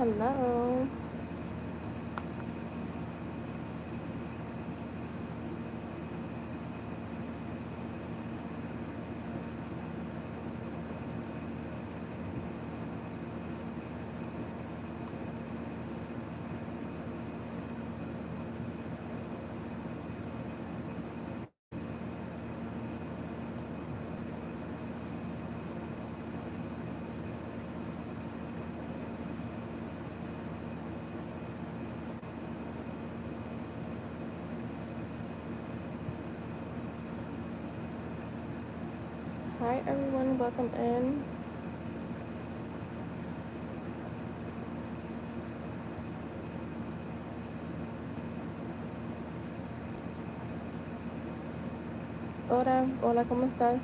Hello. Hi, everyone. Welcome in. Hola. Hola, ¿cómo estás?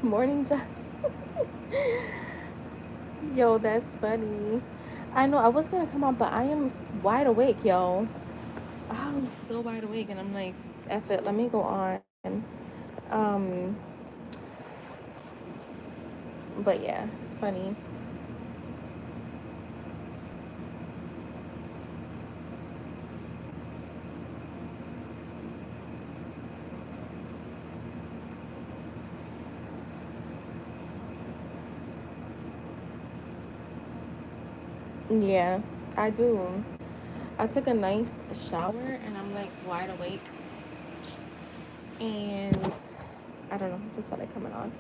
Morning, Jess. Yo, that's funny. I know I was gonna come on, but I am wide awake, yo. I'm so wide awake, and I'm like, F it, let me go on. Um, but yeah, funny. Yeah, I do. I took a nice shower, and I'm like wide awake, and I don't know, just felt like coming on.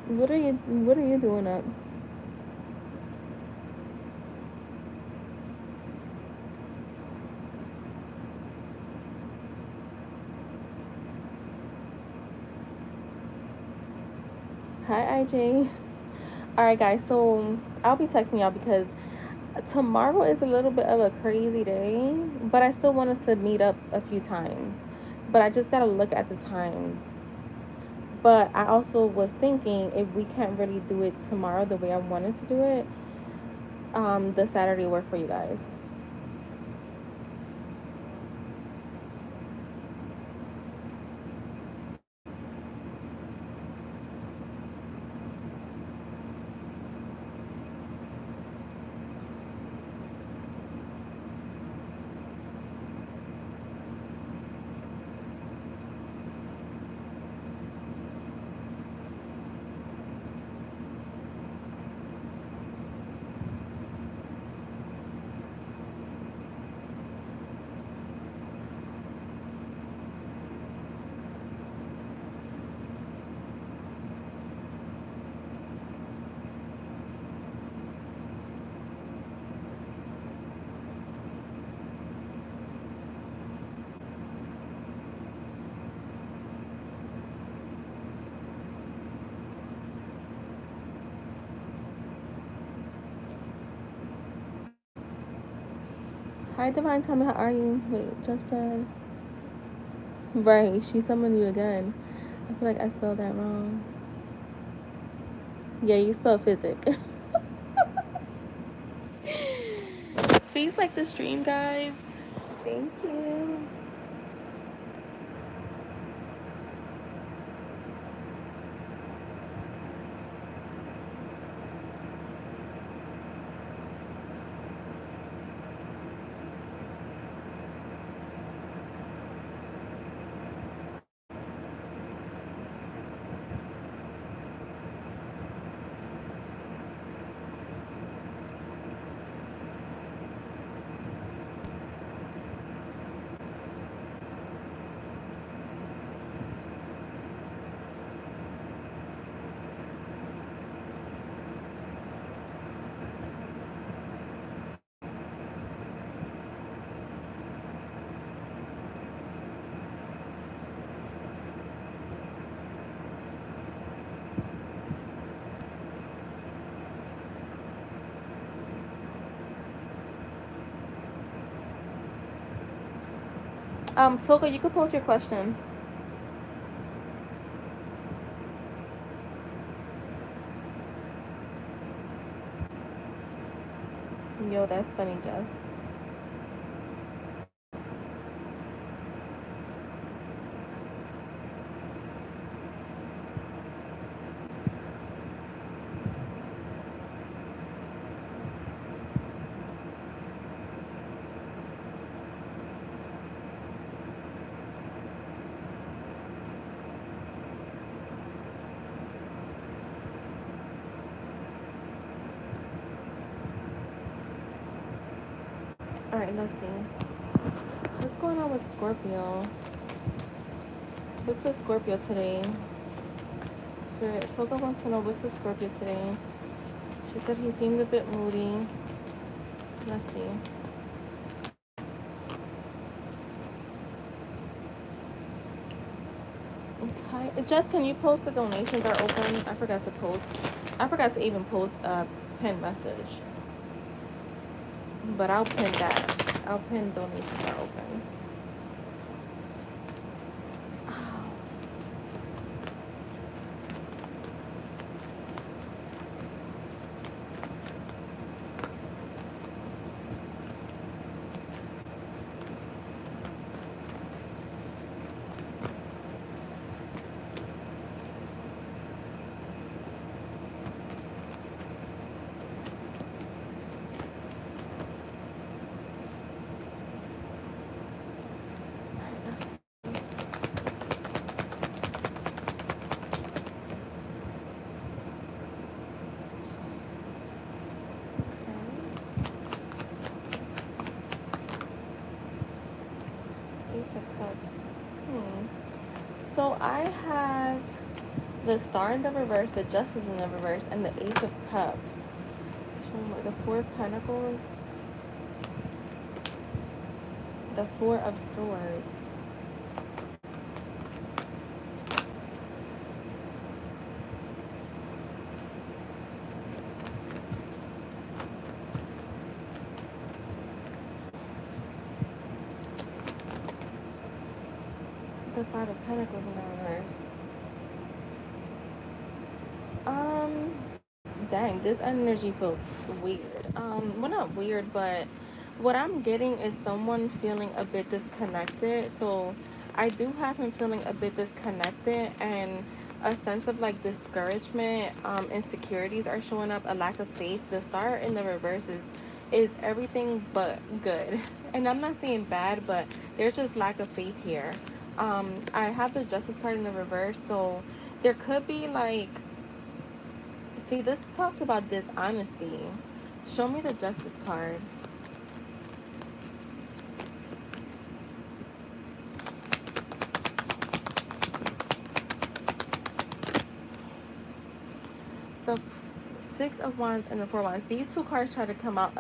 What are you doing up? Hi, IJ. All right, guys. So I'll be texting y'all because Tomorrow is a little bit of a crazy day, but I still want us to meet up a few times. But I just gotta look at the times. But I also was thinking if we can't really do it tomorrow the way I wanted to do it, the Saturday work for you guys. Hi, Divine. Tell me, how are you? Wait, just said. Right, she summoned you again. I feel like I spelled that wrong. Yeah, you spelled physic. Please like the stream, guys. Thank you. Toka, you could post your question. Yo, that's funny, Jess. All right, let's see. What's going on with Scorpio? What's with Scorpio today? Spirit, Toka wants to know what's with Scorpio today. She said he seemed a bit moody. Let's see. Okay. Jess, can you post the donations are open? I forgot to post. I forgot to even post a pin message. But I'll pin that. I'll pin donations are open. Oh. Ace of Cups. So I have the Star in the reverse, the Justice in the reverse, and the Ace of Cups. The Four of Pentacles, the Four of Swords. The Five of Pentacles in the reverse. Um, Dang, this energy feels weird. Well, not weird, but what I'm getting is someone feeling a bit disconnected. So I do have him feeling a bit disconnected, and a sense of like discouragement, insecurities are showing up, a lack of faith. The star in the reverse is everything but good. And I'm not saying bad, but there's just lack of faith here. I have the Justice card in the reverse, so there could be like, see, this talks about dishonesty. Show me the Justice card. The Six of Wands and the Four of Wands. These two cards tried to come out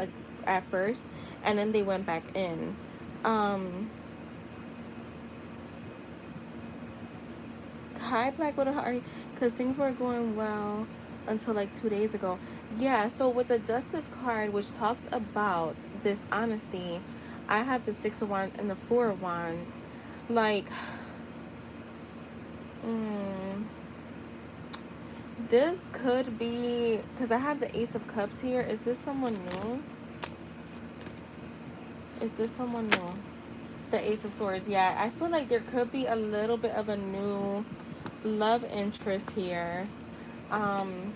at first, and then they went back in. Um, Hi, Black Widow. How are you? Because things were going well until like 2 days ago. Yeah, so with the Justice card, which talks about dishonesty, I have the Six of Wands and the Four of Wands. Like, mm, this could be, because I have the Ace of Cups here. Is this someone new? Is this someone new? The Ace of Swords. Yeah, I feel like there could be a little bit of a new love interest here. Um,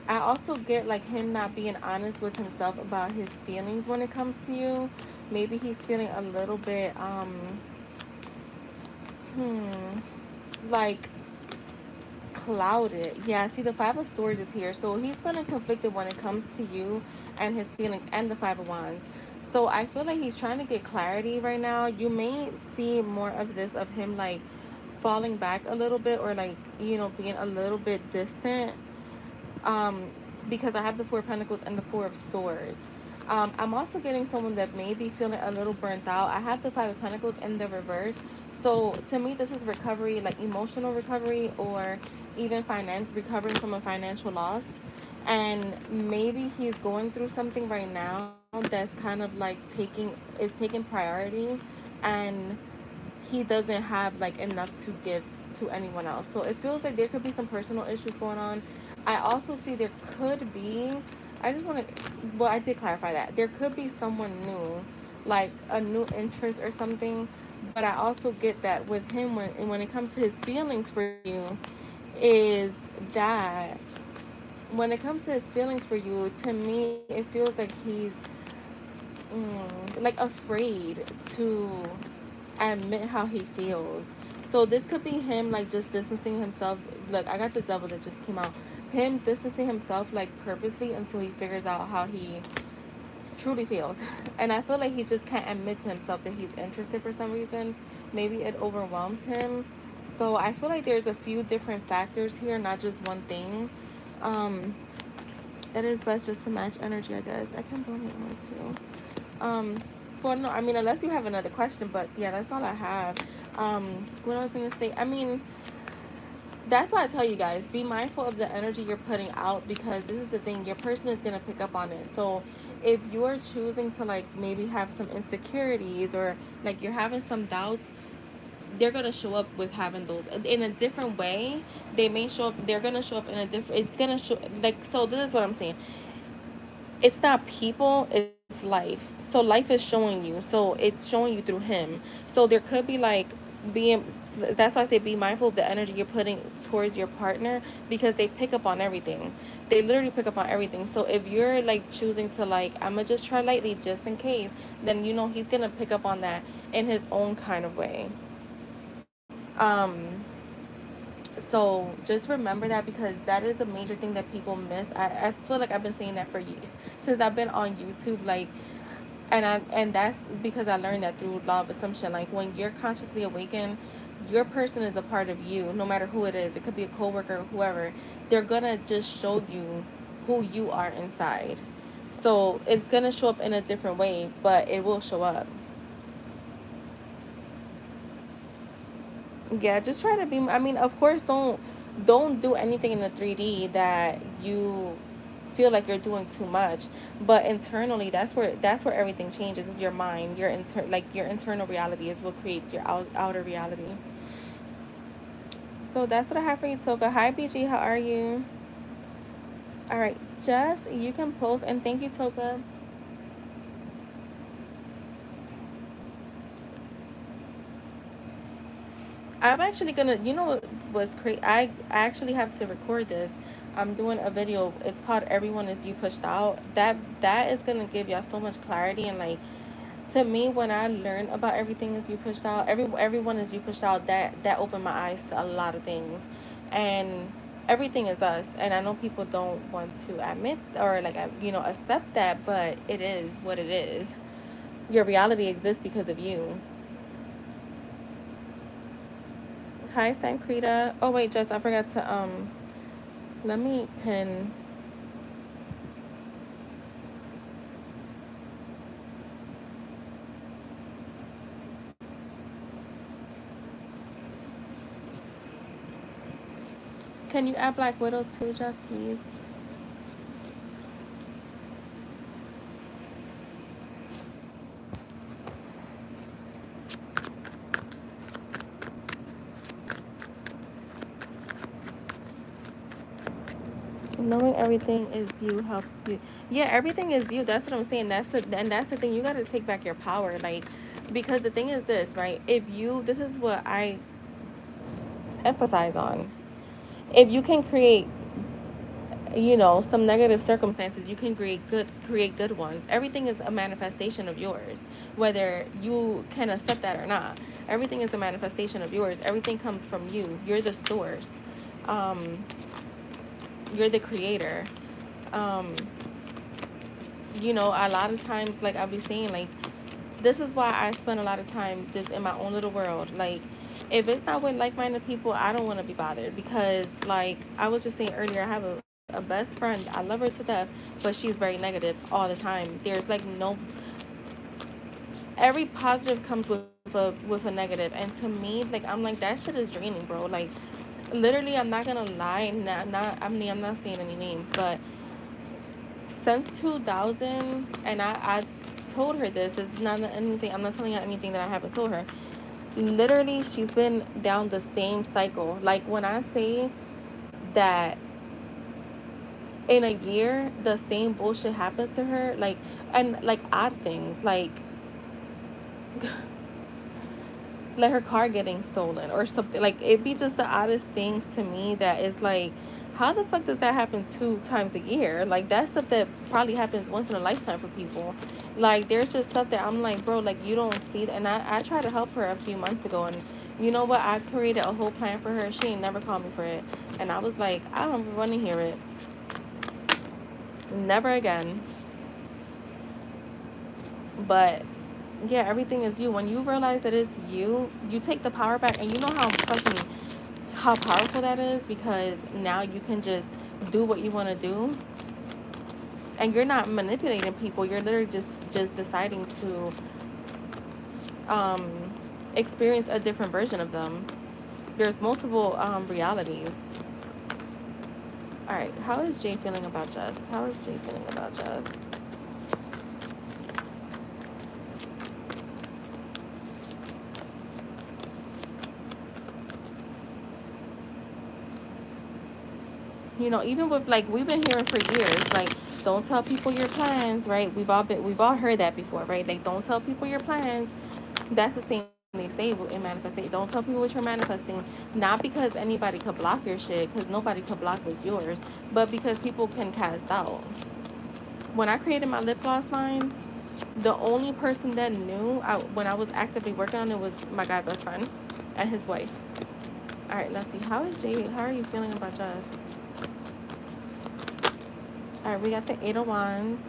I also get like him not being honest with himself about his feelings when it comes to you. Maybe he's feeling a little bit, like clouded. Yeah, see, the Five of Swords is here. So he's feeling conflicted when it comes to you and his feelings, and the Five of Wands. So I feel like he's trying to get clarity right now. You may see more of this of him like falling back a little bit, or like, being a little bit distant. Um, because I have the Four of Pentacles and the Four of Swords. I'm also getting someone that may be feeling a little burnt out. I have the Five of Pentacles in the reverse. So to me, this is recovery, like emotional recovery, or even recovering from a financial loss. And maybe he's going through something right now that's kind of like taking priority, and he doesn't have like enough to give to anyone else. So it feels like there could be some personal issues going on. I also see there could be, I just want to, well, I did clarify that. There could be someone new, like a new interest or something. But I also get that with him, when it comes to his feelings for you, is that when it comes to his feelings for you, to me, it feels like he's like afraid to admit how he feels. So this could be him like just distancing himself. Look, I got the Devil that just came out. Him distancing himself like purposely until he figures out how he truly feels. And I feel like he just can't admit to himself that he's interested for some reason. Maybe it overwhelms him. So I feel like there's a few different factors here, not just one thing. Um, it is best just to match energy, I guess. I can donate more too. Um, well, no, I mean, unless you have another question, but yeah, that's all I have. What I was gonna say, I mean, that's why I tell you guys, be mindful of the energy you're putting out, because this is the thing, your person is gonna pick up on it. So if you're choosing to like maybe have some insecurities, or like you're having some doubts, they're gonna show up with having those in a different way. They may show up. They're gonna show up in a different. It's gonna show like, so. This is what I'm saying. It's not people, it's life. So life is showing you, so it's showing you through him. So there could be like being, that's why I say be mindful of the energy you're putting towards your partner, because they pick up on everything. They literally pick up on everything. So if you're like choosing to like, I'm gonna just try lightly just in case, then he's gonna pick up on that in his own kind of way. um so just remember that, because that is a major thing that people miss. I feel like I've been saying that for years, since I've been on YouTube, like, and that's because I learned that through law of assumption. Like, when you're consciously awakened, your person is a part of you, no matter who it is. It could be a coworker or whoever. They're gonna just show you who you are inside. So it's gonna show up in a different way, but it will show up. Yeah, just try to be, I mean, of course, don't do anything in the 3D that you feel like you're doing too much. But internally, that's where everything changes. Is your mind, your internal reality is what creates your outer reality. So that's what I have for you, Toka. Hi, BG. How are you? All right, Jess, you can post, and thank you, Toka. I'm actually gonna, you know what was crazy? I actually have to record this. I'm doing a video. It's called "Everyone Is You Pushed Out." That is gonna give y'all so much clarity, and like, to me, when I learned about everything is you pushed out, everyone is you pushed out. That opened my eyes to a lot of things, and everything is us. And I know people don't want to admit or like accept that, but it is what it is. Your reality exists because of you. Hi, Sankrita. Oh wait, Jess, I forgot to let me pin. Can you add Black Widow too, Jess, please? Knowing everything is you helps you. Yeah, everything is you. That's what I'm saying. That's the thing. You got to take back your power, like, because the thing is this, right? If you, this is what I emphasize on. If you can create, some negative circumstances, you can create good ones. Everything is a manifestation of yours, whether you can accept that or not. Everything is a manifestation of yours. Everything comes from you. You're the source. Um, you're the creator. Um, a lot of times, like I'll be saying, like, this is why I spend a lot of time just in my own little world. Like, if it's not with like-minded people, I don't want to be bothered, because, like I was just saying earlier, I have a best friend. I love her to death, but she's very negative all the time. There's like no, every positive comes with a negative, and to me, like, I'm like, that shit is draining, bro. Like, literally, I'm not gonna lie. Not I mean, I'm not saying any names, but since 2000, and I told her this is not anything, I'm not telling her anything that I haven't told her. Literally, she's been down the same cycle. Like, when I say that in a year the same bullshit happens to her, like, and like odd things, like her car getting stolen or something. Like, it'd be just the oddest things to me that is like, how the fuck does that happen 2 times a year? Like, that's stuff that probably happens once in a lifetime for people. Like, there's just stuff that I'm like, bro, like, you don't see that. And I tried to help her a few months ago, and you know what, I created a whole plan for her. She ain't never called me for it, and I was like, I don't want to hear it. Never again. But yeah, everything is you. When you realize that it's you, you take the power back, and you know how powerful that is, because now you can just do what you want to do, and you're not manipulating people. You're literally just deciding to um experience a different version of them. There's multiple realities. All right, how is Jay feeling about Jess? How is Jay feeling about Jess? Even with, like, we've been hearing for years, like, don't tell people your plans, right? We've all heard that before, right? Like, don't tell people your plans. That's the same they say in manifesting. Don't tell people what you're manifesting. Not because anybody could block your shit, because nobody could block what's yours, but because people can cast out. When I created my lip gloss line, the only person that knew when I was actively working on it was my guy best friend and his wife. All right, let's see. How is Jay? How are you feeling about Jess? All right, we got the Eight of Wands,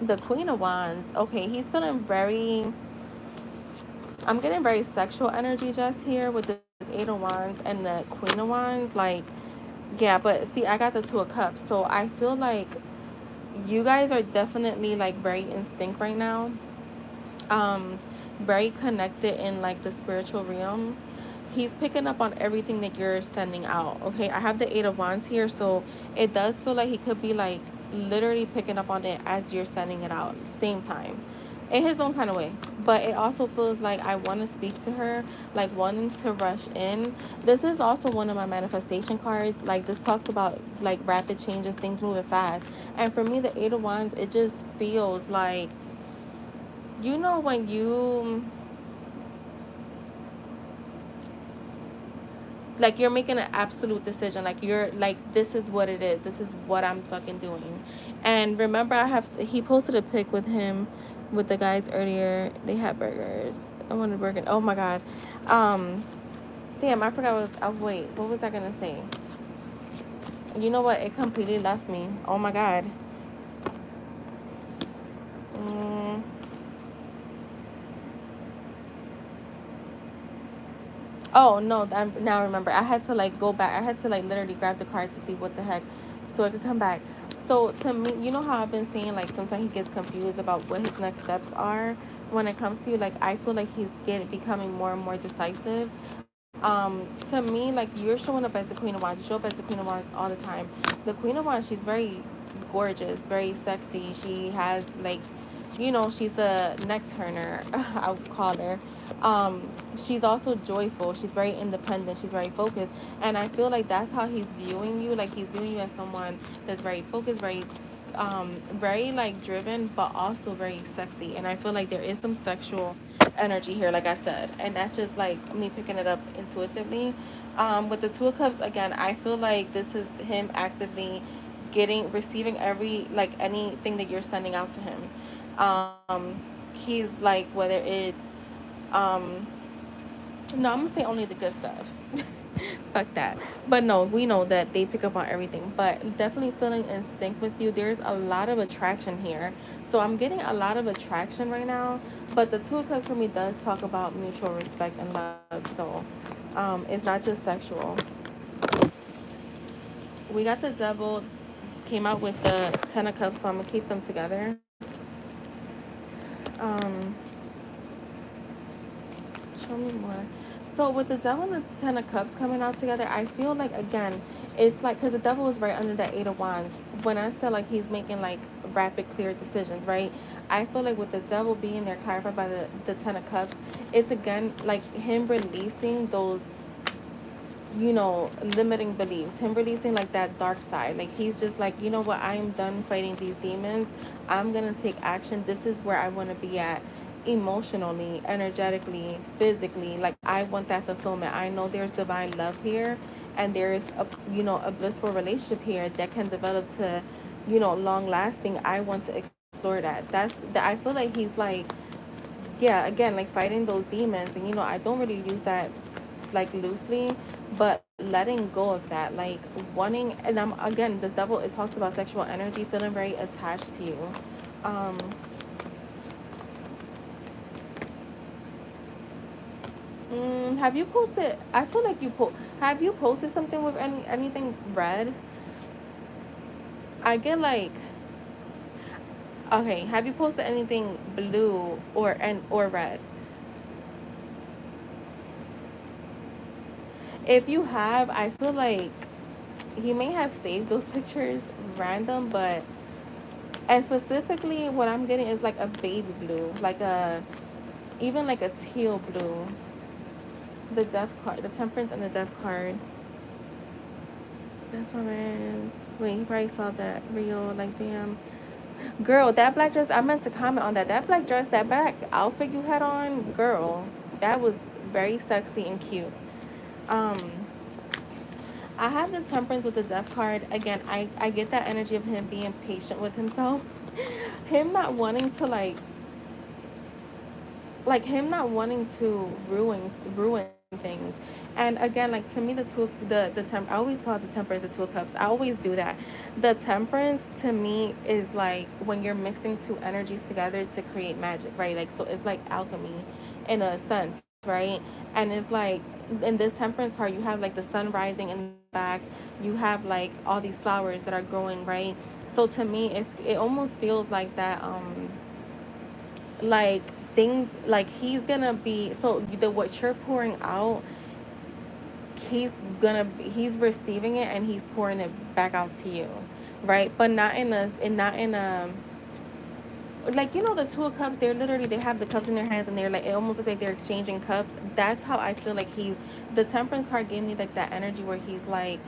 the Queen of Wands. Okay, he's feeling very, I'm getting very sexual energy just here with this Eight of Wands and the Queen of Wands. Like, yeah, but see, I got the Two of Cups. So I feel like you guys are definitely, like, very in sync right now. Um, very connected in, like, the spiritual realm. he's picking up on everything that you're sending out. Okay, I have the Eight of Wands here, so it does feel like he could be like literally picking up on it as you're sending it out, same time, in his own kind of way. But it also feels like I want to speak to her, like wanting to rush in. This is also one of my manifestation cards. Like this talks about like rapid changes, things moving fast. And for me, the Eight of Wands, it just feels like, you know, when you like you're making an absolute decision, like you're like, this is what it is, this is what I'm fucking doing. And remember, he posted a pic with him with the guys earlier. They had burgers. I wanted a burger. Oh my god. um Damn, I forgot what was, wait, what was I gonna say? You know what, it completely left me. Oh my god. mm, Oh no, I now remember. I had to like go back. I had to like literally grab the card to see what the heck, so I could come back. So to me, you know how I've been saying like sometimes he gets confused about what his next steps are when it comes to you. Like I feel like he's getting becoming more and more decisive. To me, like you're showing up as the Queen of Wands. You show up as the Queen of Wands all the time. The Queen of Wands, she's very gorgeous, very sexy. She has like, you know, she's a neck turner. I would call her. She's also joyful. She's very independent. She's very focused, and I feel like that's how he's viewing you. Like he's viewing you as someone that's very focused, very like driven, but also very sexy. And I feel like there is some sexual energy here, like I said, and that's just like me picking it up intuitively. With the Two of Cups, again, I feel like this is him actively receiving every like anything that you're sending out to him. He's like, whether it's um no, I'm gonna say only the good stuff. Fuck that. But no, we know that they pick up on everything. But definitely feeling in sync with you. There's a lot of attraction here. So I'm getting a lot of attraction right now. But the Two of Cups for me does talk about mutual respect and love. So it's not just sexual. We got the Devil came out with the Ten of Cups, so I'm gonna keep them together. Um, Show me more. So with the Devil and the Ten of Cups coming out together, I feel like again, it's like because the Devil is right under the Eight of Wands. When I said like he's making like rapid, clear decisions, right? I feel like with the Devil being there, clarified by the Ten of Cups, it's again like him releasing those, you know, limiting beliefs, him releasing like that dark side. Like he's just like, you know what, I am done fighting these demons. I'm gonna take action. This is where I want to be at, emotionally, energetically, physically. Like I want that fulfillment. I know there's divine love here, and there's a, you know, a blissful relationship here that can develop to, you know, long lasting. I want to explore that. That's that. I feel like he's like, yeah, again, like fighting those demons. And you know, I don't really use that like loosely, but letting go of that, like wanting. And I'm again, this Devil, it talks about sexual energy, feeling very attached to you. um have you posted, I feel like have you posted something with anything red? I get like, okay, have you posted anything blue or red? If you have, I feel like he may have saved those pictures random, but and specifically what I'm getting is like a baby blue, like a, even like a teal blue. The Death card, the Temperance and the Death card. That's what it is. Wait, he probably saw that real, like damn. Girl, that black dress, I meant to comment on that. That black dress, that black outfit you had on, girl, that was very sexy and cute. Um, I have the Temperance with the Death card. Again, I get that energy of him being patient with himself. Him not wanting to like him not wanting to ruin things. And again, like to me, I always call it the Temperance, the Two of Cups. I always do that. The Temperance to me is like when you're mixing two energies together to create magic, right? Like so it's like alchemy in a sense, right? And it's like in this Temperance card, you have like the sun rising in the back, you have like all these flowers that are growing, right? So to me, if it almost feels like that, like things like he's gonna be, so the what you're pouring out, he's receiving it and he's pouring it back out to you, right? But not in a, like, you know, the two of cups, they're literally, they have the cups in their hands and they're like, it almost looks like they're exchanging cups. That's how I feel like the temperance card gave me like that energy where he's like,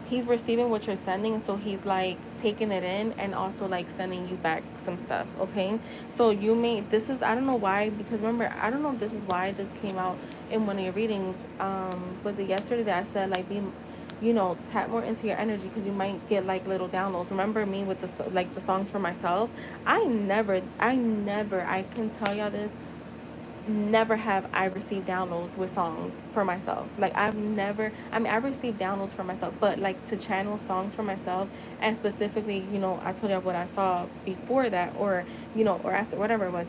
he's receiving what you're sending, so he's like taking it in and also like sending you back some stuff. Okay, so you may, this is, I don't know why, because remember, I don't know if this is why this came out in one of your readings. Was it yesterday that I said like, be, you know, tap more into your energy because you might get like little downloads. Remember me with the, like, the songs for myself? I can tell y'all this, never have I received downloads with songs for myself. Like, I've never, I mean, I received downloads for myself, but like to channel songs for myself, and specifically, you know, I told you what I saw before that, or, you know, or after, whatever it was.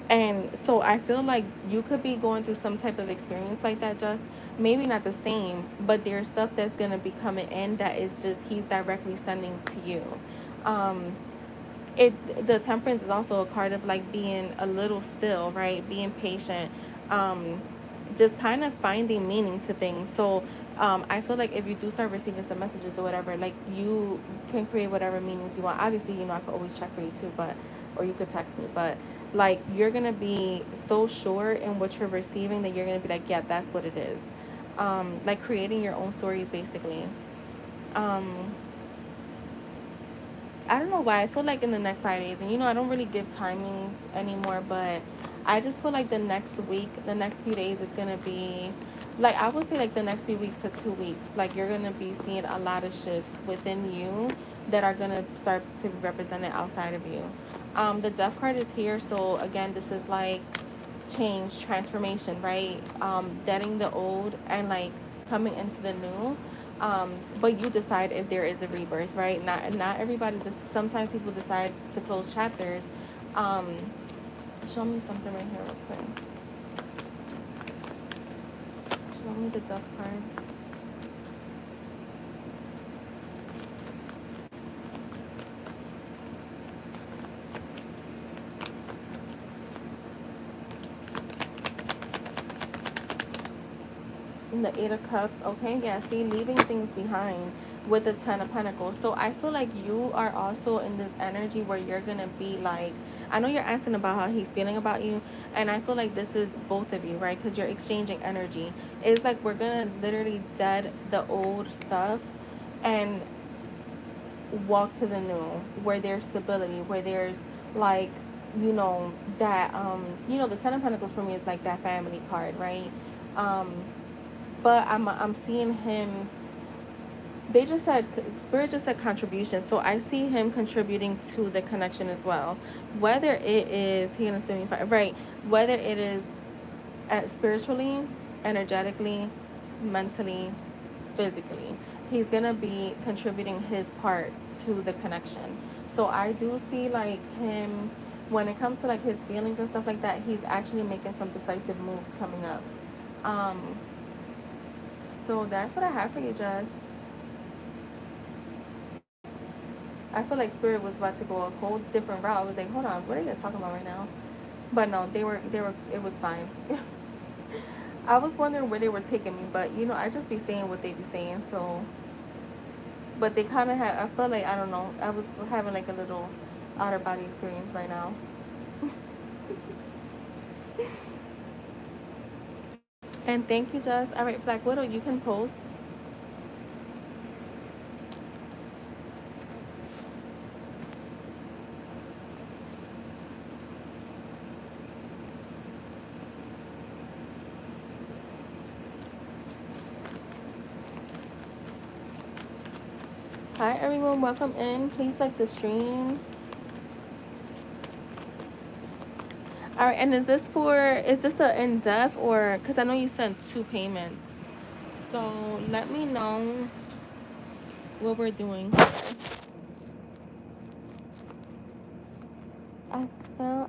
And so I feel like you could be going through some type of experience like that, just maybe not the same, but there's stuff that's going to be coming in that is just he's directly sending to you. Um, the temperance is also a card of like being a little still, right? Being patient, um, just kind of finding meaning to things. So I feel like if you do start receiving some messages or whatever, like, you can create whatever meanings you want. Obviously, you know, I could always check for you too, but, or you could text me, but like, you're gonna be so sure in what you're receiving that you're gonna be like, yeah, that's what it is. Like creating your own stories basically. um I don't know why. I feel like in the next 5 days, and you know, I don't really give timings anymore, but I just feel like the next week, the next few days is gonna be, like, I would say like the next few weeks to 2 weeks, like, you're gonna be seeing a lot of shifts within you that are gonna start to be represented outside of you. The death card is here, so again, this is like change, transformation, right? Deading the old and like coming into the new. But you decide if there is a rebirth, right? Not everybody. Sometimes people decide to close chapters. Um, Show me something right here, real quick. Show me the death card. And the Eight of Cups. Okay, yeah. See, leaving things behind with the Ten of Pentacles. So I feel like you are also in this energy where you're gonna be like, I know you're asking about how he's feeling about you, and I feel like this is both of you, right? Because you're exchanging energy. It's like we're gonna literally dead the old stuff and walk to the new, where there's stability, where there's like, you know, that you know, the Ten of Pentacles for me is like that family card, right? um but I'm seeing him, they just said, spirit just said contribution, so I see him contributing to the connection as well, whether it is he in 75, right? Whether it is spiritually, energetically, mentally, physically, he's gonna be contributing his part to the connection. So I do see like him, when it comes to like his feelings and stuff like that, he's actually making some decisive moves coming up. um so that's what I have for you, Jess. I feel like spirit was about to go a whole different route. I was like, hold on, what are you talking about right now? But no, they were, it was fine. I was wondering where they were taking me, but you know, I just be saying what they be saying. So, but they kind of had, I felt like, I don't know, I was having like a little outer body experience right now. And thank you, Jess. All right, Black Widow, you can post. Hi, everyone. Welcome in. Please like the stream. All right, and is this a in-depth, or, because I know you sent two payments. So let me know what we're doing.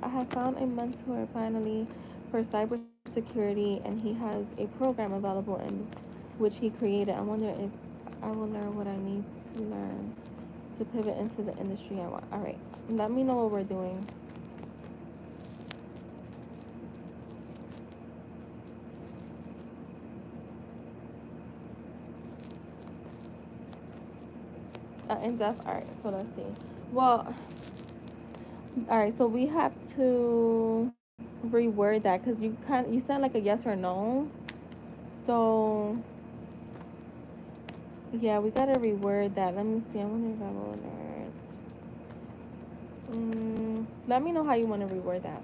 I have found a mentor finally for cybersecurity, and he has a program available in which he created. I wonder if I will learn what I need to learn to pivot into the industry I want. All right, let me know what we're doing. In depth. All right. So let's see. Well, all right. So we have to reword that because you said like a yes or no. So yeah, we gotta reword that. Let me see. I wonder if I will learn. Let me know how you want to reword that.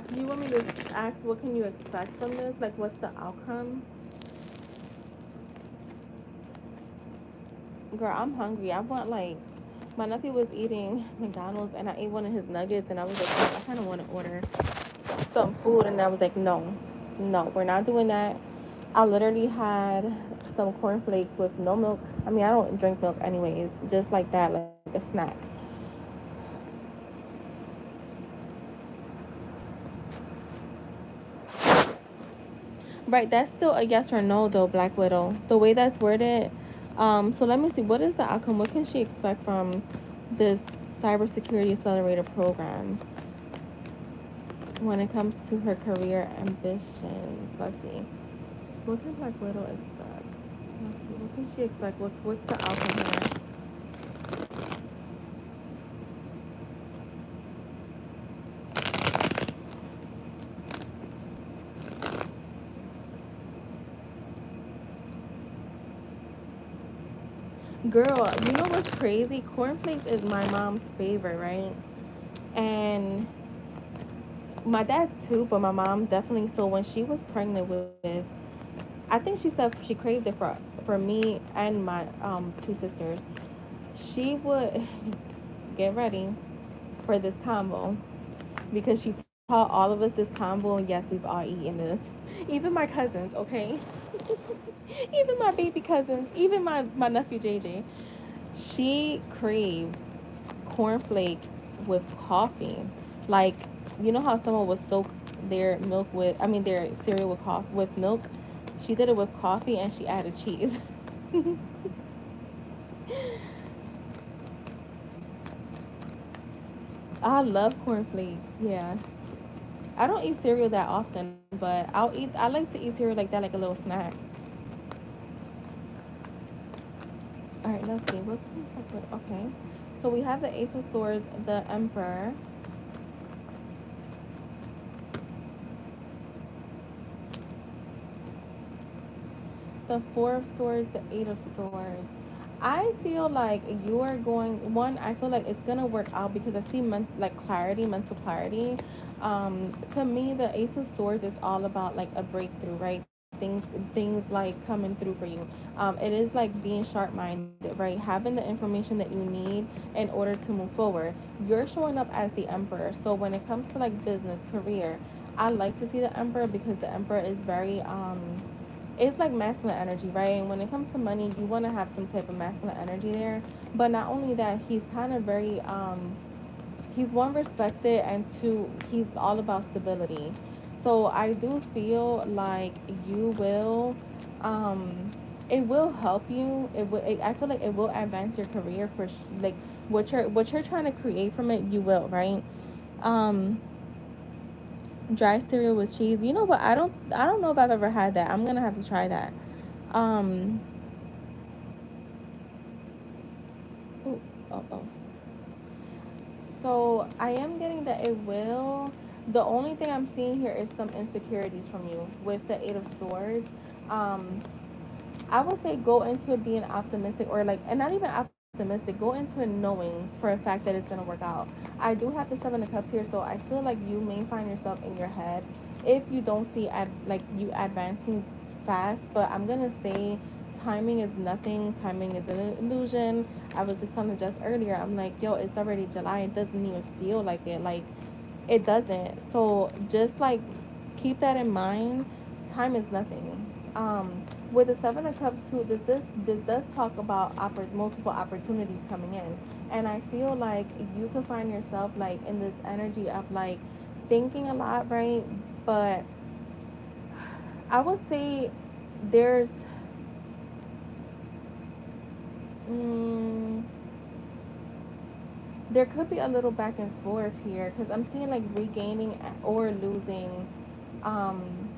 Do you want me to ask what can you expect from this? Like, what's the outcome? Girl, I'm hungry. I want like my nephew was eating McDonald's and I ate one of his nuggets and I was like, oh, I kind of want to order some food and I was like, no, no, we're not doing that. I literally had some cornflakes with no milk. I mean, I don't drink milk anyways, just like that, like a snack. Right, that's still a yes or no though, Black Widow. The way that's worded. So let me see. What is the outcome? What can she expect from this cybersecurity accelerator program when it comes to her career ambitions? Let's see. What can Black Widow expect? Let's see. What can she expect? What's the outcome here? Girl, you know what's crazy? Cornflakes is my mom's favorite, right? And my dad's too, but my mom definitely. So when she was pregnant with, I think she said she craved it for me and my two sisters. She would get ready for this combo because she taught all of us this combo. And yes, we've all eaten this, even my cousins. Okay, even my baby cousins, even my nephew JJ. She craved cornflakes with coffee. Like, you know how someone would soak their milk with, I mean, their cereal with coffee with milk. She did it with coffee and she added cheese. I love cornflakes. Yeah, I don't eat cereal that often, but I'll eat. I like to eat cereal like that, like a little snack. All right, let's see. What can we put? Okay, so we have the Ace of Swords, the Emperor, the Four of Swords, the Eight of Swords. I feel like you are going one. I feel like it's gonna work out because I see like clarity, mental clarity. To me, the Ace of Swords is all about like a breakthrough, right? Things, things like coming through for you. It is like being sharp minded, right? Having the information that you need in order to move forward. You're showing up as the Emperor, so when it comes to like business, career, I like to see the Emperor because the Emperor is very it's like masculine energy, right? And when it comes to money, you want to have some type of masculine energy there. But not only that, he's kind of very he's one respected and two he's all about stability. So I do feel like you will it will help you. I feel like it will advance your career like what you're trying to create from it, you will, right? Um Dry cereal with cheese. You know what? I don't know if I've ever had that. I'm gonna have to try that. Um. Ooh, oh, oh. So I am getting that it will. The only thing I'm seeing here is some insecurities from you with the Eight of Swords. Um. I would say go into it being optimistic or like, and not even optimistic. Go into it knowing for a fact that it's gonna work out. I do have the Seven of Cups here, so I feel like you may find yourself in your head if you don't see like you advancing fast. But I'm gonna say timing is nothing. Timing is an illusion. I was just telling Jess earlier. I'm like, yo, it's already July. It doesn't even feel like it. Like it doesn't. So just like keep that in mind. Time is nothing. with the Seven of Cups too, this does talk about multiple opportunities coming in, and I feel like you could find yourself like in this energy of like thinking a lot, right? But I would say there's mm, there could be a little back and forth here because I'm seeing like regaining or losing, um,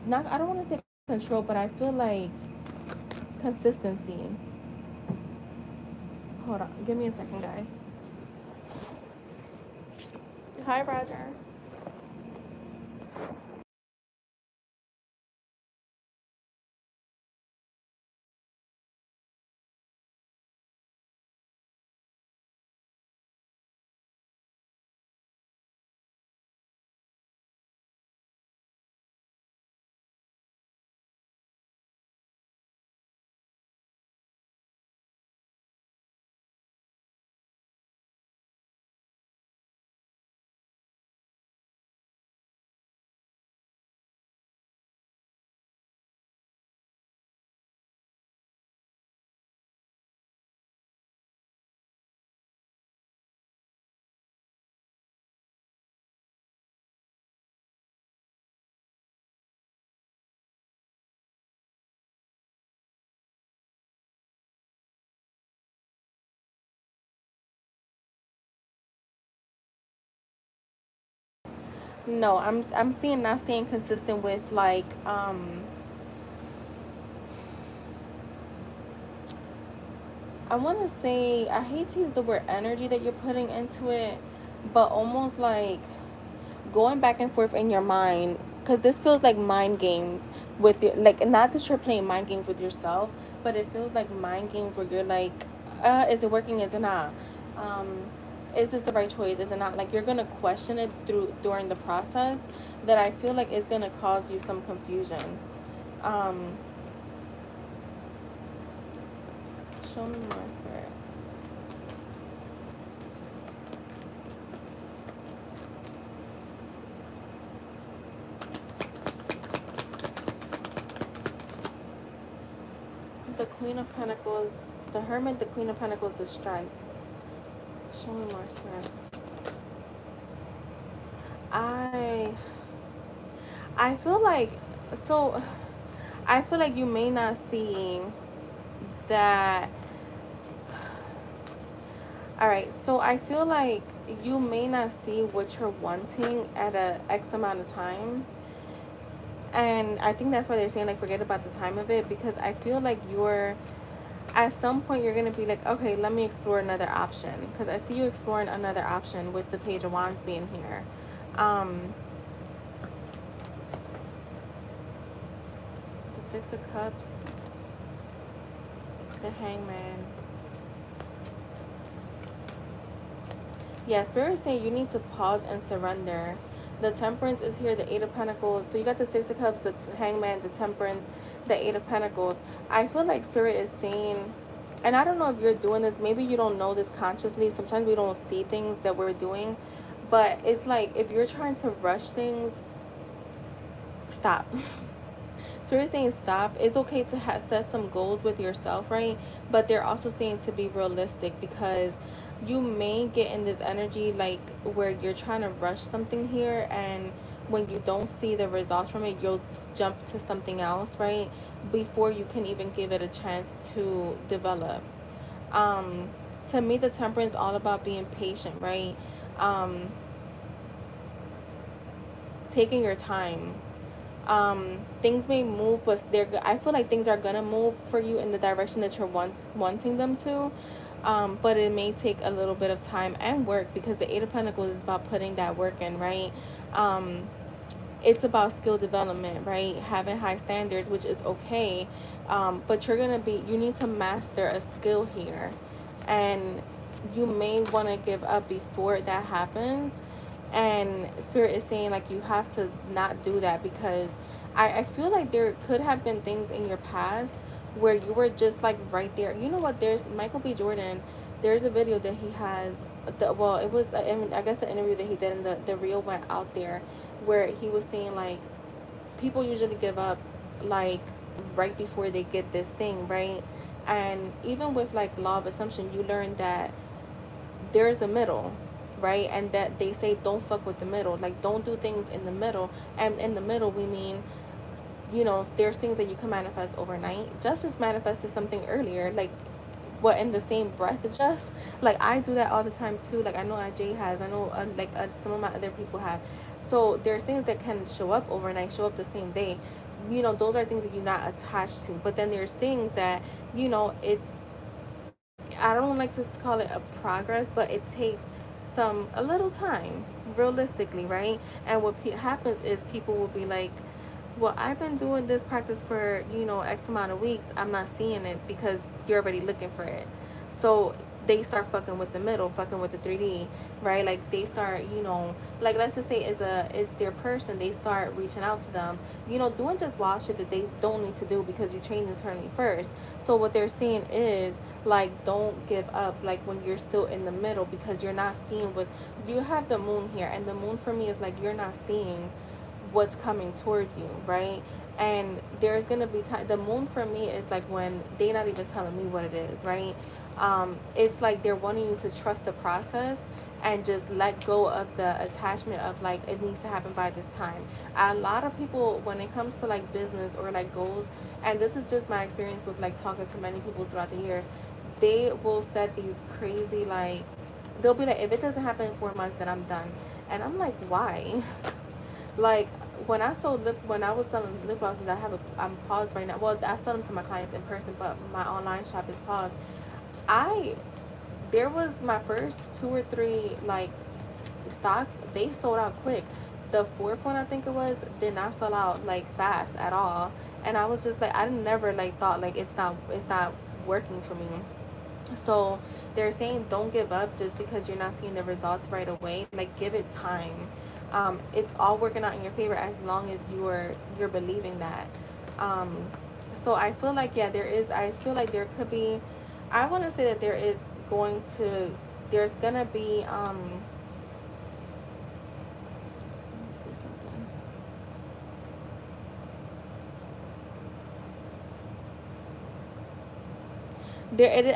not I don't want to say control, but I feel like consistency. Hold on, give me a second, guys. Hi, Roger. No, I'm seeing not staying consistent with like I want to say I hate to use the word energy that you're putting into it, but almost like going back and forth in your mind because this feels like mind games with your like not that you're playing mind games with yourself, but it feels like mind games where you're like, is it working? Is it not? Um, is this the right choice? Is it not? Like you're gonna question it during the process that I feel like is gonna cause you some confusion. Um, show me more, spirit. The Queen of Pentacles, the Hermit, the Queen of Pentacles, the Strength. Show me more, spirit. I I feel like so I feel like you may not see that. All right, so I feel like you may not see what you're wanting at a X amount of time. And I think that's why they're saying like forget about the time of it because I feel like you're at some point you're going to be like, okay, let me explore another option because I see you exploring another option with the Page of Wands being here. The Six of Cups, the Hangman. Yeah, Spirit is saying you need to pause and surrender. The Temperance is here, the Eight of Pentacles. So you got the Six of Cups, the Hangman, the Temperance, the Eight of Pentacles. I feel like Spirit is saying, and I don't know if you're doing this, maybe you don't know this consciously. Sometimes we don't see things that we're doing. But it's like if you're trying to rush things, stop. Spirit saying stop. It's okay to set some goals with yourself, right? But they're also saying to be realistic because you may get in this energy like where you're trying to rush something here, and when you don't see the results from it, you'll jump to something else, right? Before you can even give it a chance to develop. Um, to me, the Temperance is all about being patient, right? Um, taking your time. Things may move, but I feel like things are gonna move for you in the direction that you're wanting them to. But it may take a little bit of time and work because the Eight of Pentacles is about putting that work in, right? Um, it's about skill development, right? Having high standards, which is okay. But you need to master a skill here. And you may want to give up before that happens. And Spirit is saying, like, you have to not do that because I feel like there could have been things in your past where you were just, like, right there. You know what? There's Michael B. Jordan. There's a video that he has. It was, I guess, an interview that he did, and the reel went out there where he was saying like people usually give up like right before they get this thing, right? And even with like law of assumption, you learn that there's a middle, right? And that they say don't fuck with the middle, like don't do things in the middle. And in the middle we mean, there's things that you can manifest overnight. Justice manifested something earlier, like what, in the same breath. It's just like I do that all the time too. Like I know AJ has, I know some of my other people have. So there's things that can show up overnight, show up the same day. Those are things that you're not attached to. But then there's things that, it's, I don't like to call it a progress, but it takes a little time, realistically, right? And what happens is people will be like, well, I've been doing this practice for, X amount of weeks. I'm not seeing it because you're already looking for it. So they start fucking with the middle, fucking with the 3D, right? Like they start, like let's just say it's their person. They start reaching out to them, doing just wild shit that they don't need to do because you trained internally first. So what they're saying is like, don't give up, like when you're still in the middle, because you're not seeing what's, you have the moon here, and the moon for me is like you're not seeing what's coming towards you, right? And there's gonna be time. The moon for me is like when they're not even telling me what it is, right? It's like they're wanting you to trust the process and just let go of the attachment of like it needs to happen by this time. A lot of people, when it comes to like business or like goals, and this is just my experience with like talking to many people throughout the years, they will set these crazy, like, they'll be like, if it doesn't happen in 4 months, then I'm done. And I'm like, why? Like when I was selling lip glosses, I'm paused right now. Well, I sell them to my clients in person, but my online shop is paused. I There was my first 2 or 3 like stocks. They sold out quick. The fourth one, I think it was, did not sell out like fast at all. And I was just like, I never like thought like it's not working for me. So they're saying don't give up just because you're not seeing the results right away. Like give it time. It's all working out in your favor as long as you're believing that. Um, so I feel like, yeah, there is. I feel like there could be. I want to say that there's gonna be. Let me see something.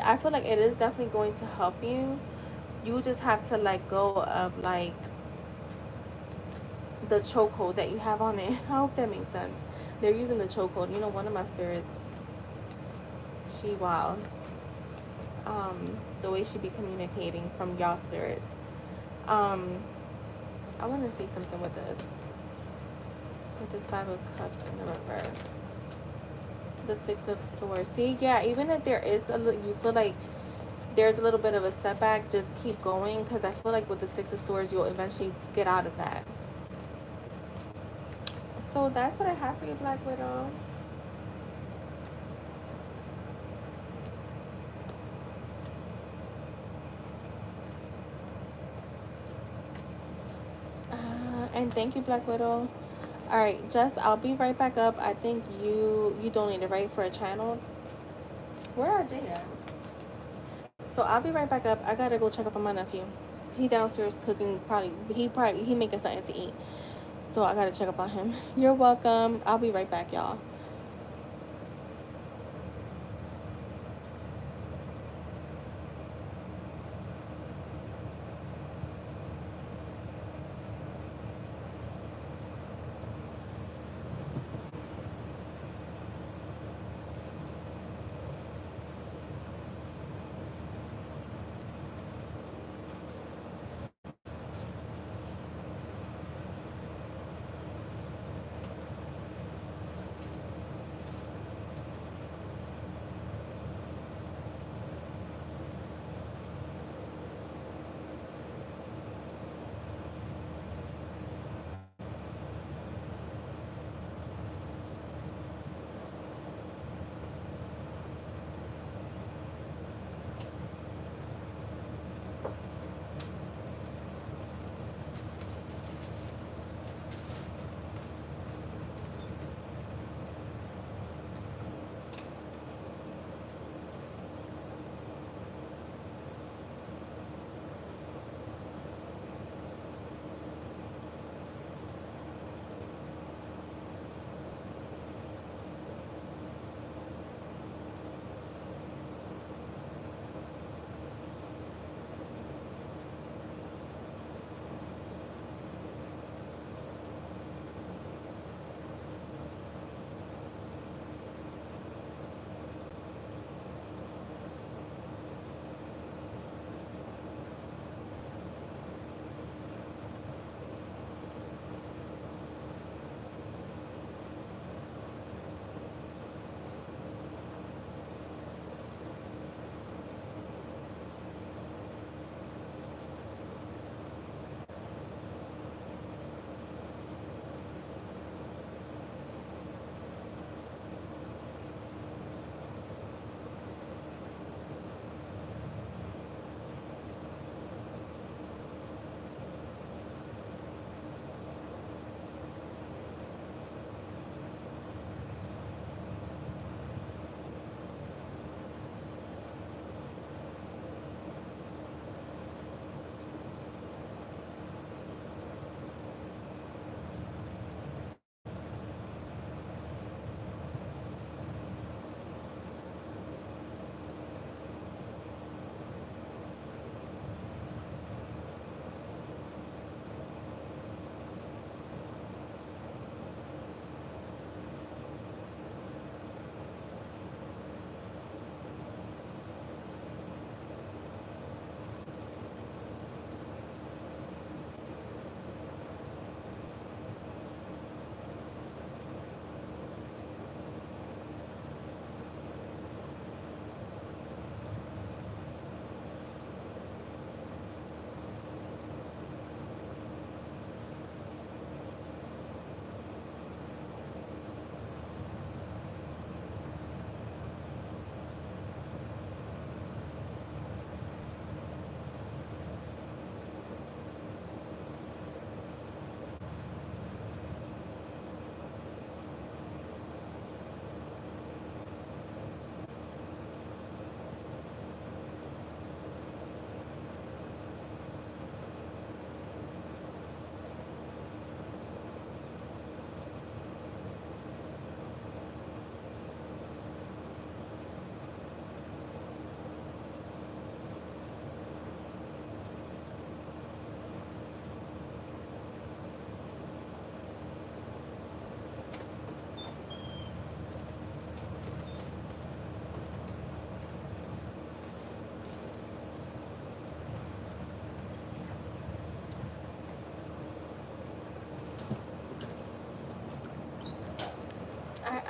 I feel like it is definitely going to help you. You just have to let go of like the chokehold that you have on it. I hope that makes sense. They're using the chokehold. One of my spirits, she wild. The way she be communicating from y'all spirits. Um, I want to see something with this. With this 5 of Cups in the reverse. The 6 of Swords. See, yeah, even if there is you feel like there's a little bit of a setback, just keep going, because I feel like with the 6 of Swords, you'll eventually get out of that. So that's what I have for you, Black Widow. And thank you, Black Widow. All right, Jess, I'll be right back up. I think you donated, right, for a channel. Where are Jay at? So I'll be right back up. I gotta go check up on my nephew. He downstairs cooking. He making something to eat. So I gotta check up on him. You're welcome. I'll be right back, y'all.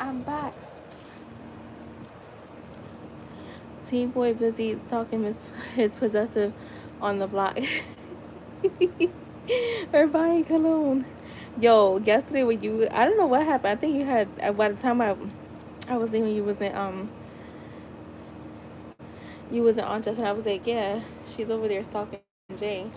I'm back. T-Boy busy stalking his possessive on the block. Or buying cologne. Yo, yesterday when I don't know what happened. I think you had, by the time I was leaving, you wasn't on just, and I was like, yeah, she's over there stalking Jay.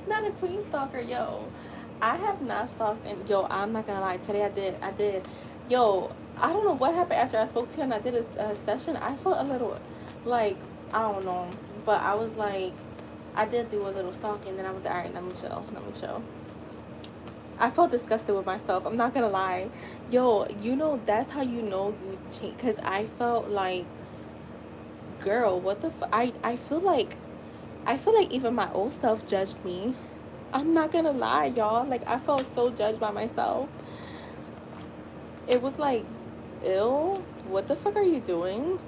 Not a queen stalker, yo. I have not stalked, and yo, I'm not gonna lie. Today I did. Yo, I don't know what happened after I spoke to you and I did a session. I felt a little, like, I don't know, but I was like, I did do a little stalking. Then I was like, all right, let me chill, let me chill. I felt disgusted with myself. I'm not gonna lie, yo. That's how you know you change. Cause I felt like, girl, what the I feel like even my old self judged me. I'm not gonna lie, y'all. Like, I felt so judged by myself. It was like, ew, what the fuck are you doing?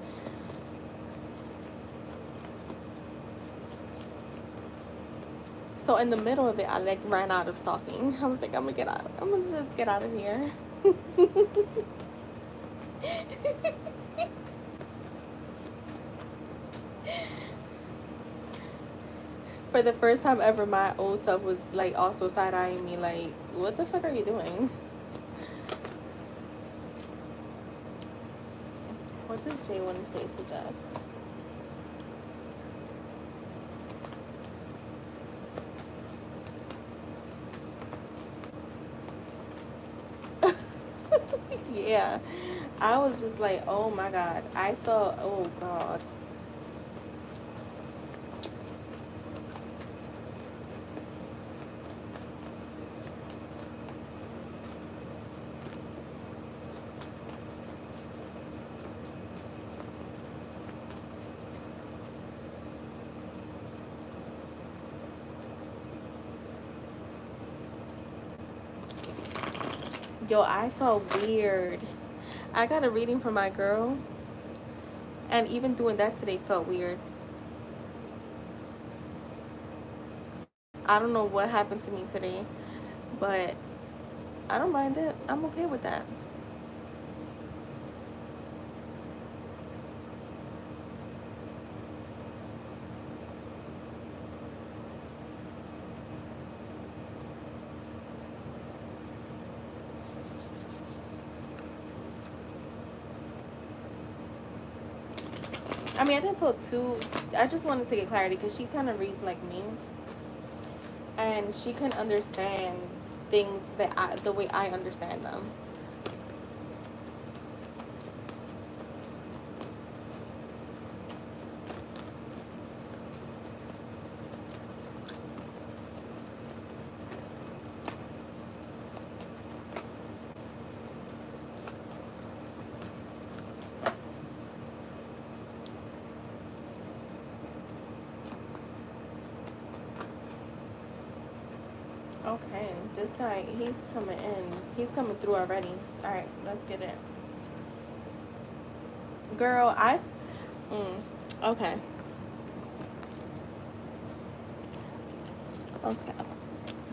So in the middle of it, I like ran out of stalking. I was like, I'm gonna get out. I'm gonna just get out of here. For the first time ever, my old self was like also side eyeing me, like, what the fuck are you doing? What does Jay want to say to Jess? Yeah, I was just like, oh my god. I felt, oh god. Yo, I felt weird. I got a reading from my girl, and even doing that today felt weird. I don't know what happened to me today, but I don't mind it. I'm okay with that. I mean, I didn't feel too. I just wanted to get clarity because she kind of reads like me, and she can understand things the way I understand them. Okay, this guy, he's coming in. He's coming through already. All right, let's get it. Girl, Mm, okay. Okay.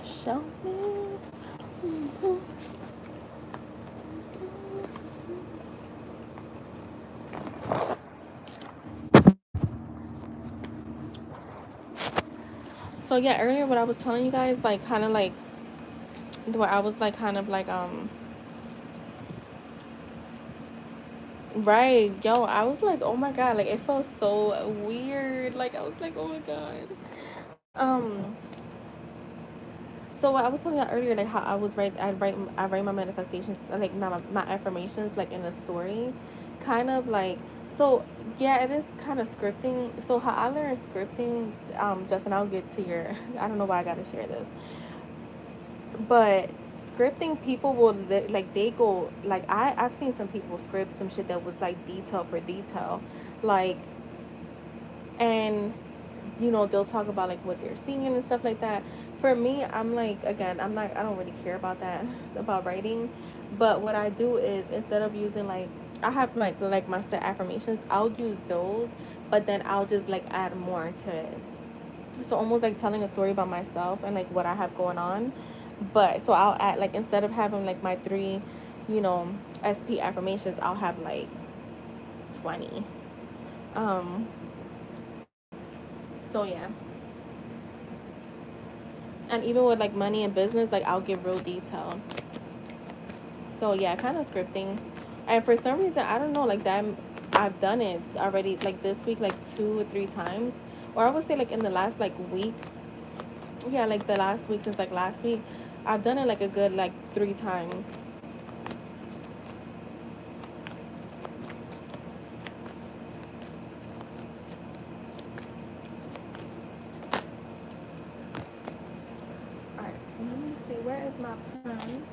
Show me. Mhm. So yeah, earlier what I was telling you guys, like kind of like where I was like kind of like Right, yo, I was like, oh my god, like it felt so weird. Like I was like, oh my god. Um, so what I was telling you earlier, like how I write my manifestations, like my affirmations, like in a story, kind of like so. Yeah, it is kind of scripting. So how I learned scripting, Justin, I'll get to your. I don't know why I gotta share this, but scripting people will like they go like I've seen some people script some shit that was like detail for detail, like and they'll talk about like what they're seeing and stuff like that. For me, I'm like, again, I don't really care about that about writing, but what I do is instead of using like I have like my set affirmations, I'll use those, but then I'll just like add more to it. So almost like telling a story about myself and like what I have going on. But so I'll add like instead of having like my three, you know, SP affirmations, I'll have like 20. Um so yeah. And even with like money and business, like I'll give real detail. So yeah, kind of scripting. And for some reason, I don't know, like that I've done it already like this week like 2 or 3 times. Or I would say like in the last like week. Yeah, like the last week since like last week, I've done it like a good like 3 times. All right, let me see. Where is my pen?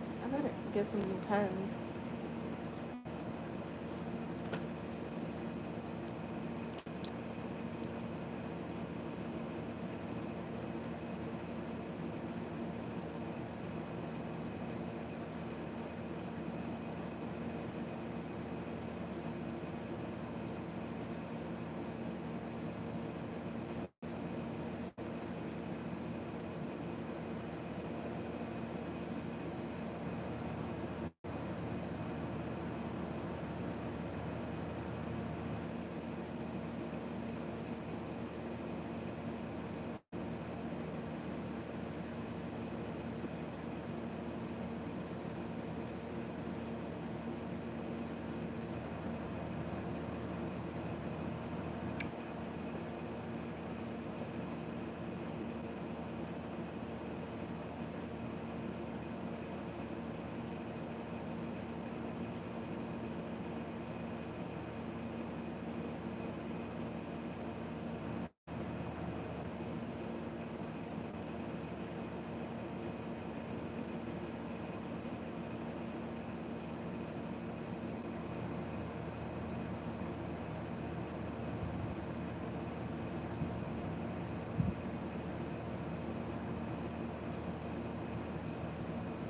I gotta get some new pens.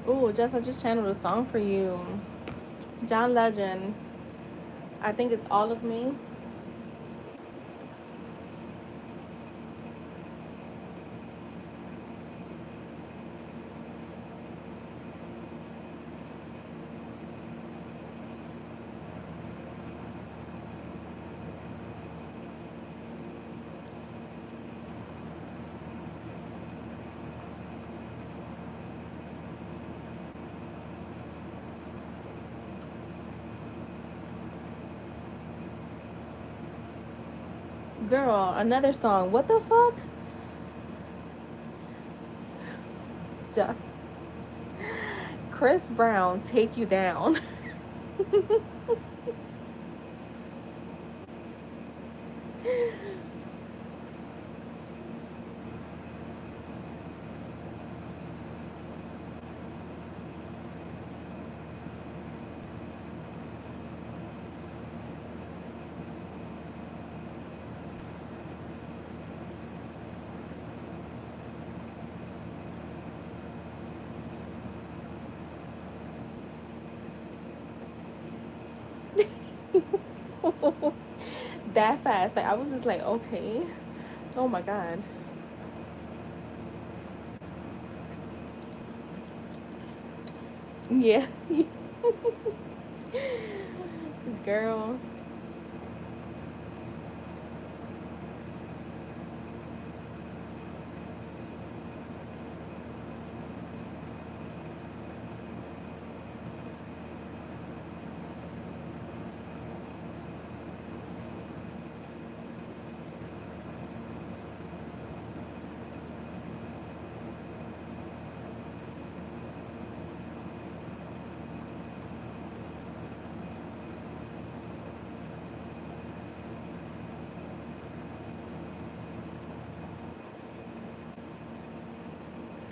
Ooh, Jess, I just channeled a song for you. John Legend. I think it's All of Me. Girl, another song. What the fuck? Just Chris Brown, Take You Down. That fast. Like I was just like, okay. Oh my god. Yeah. Girl.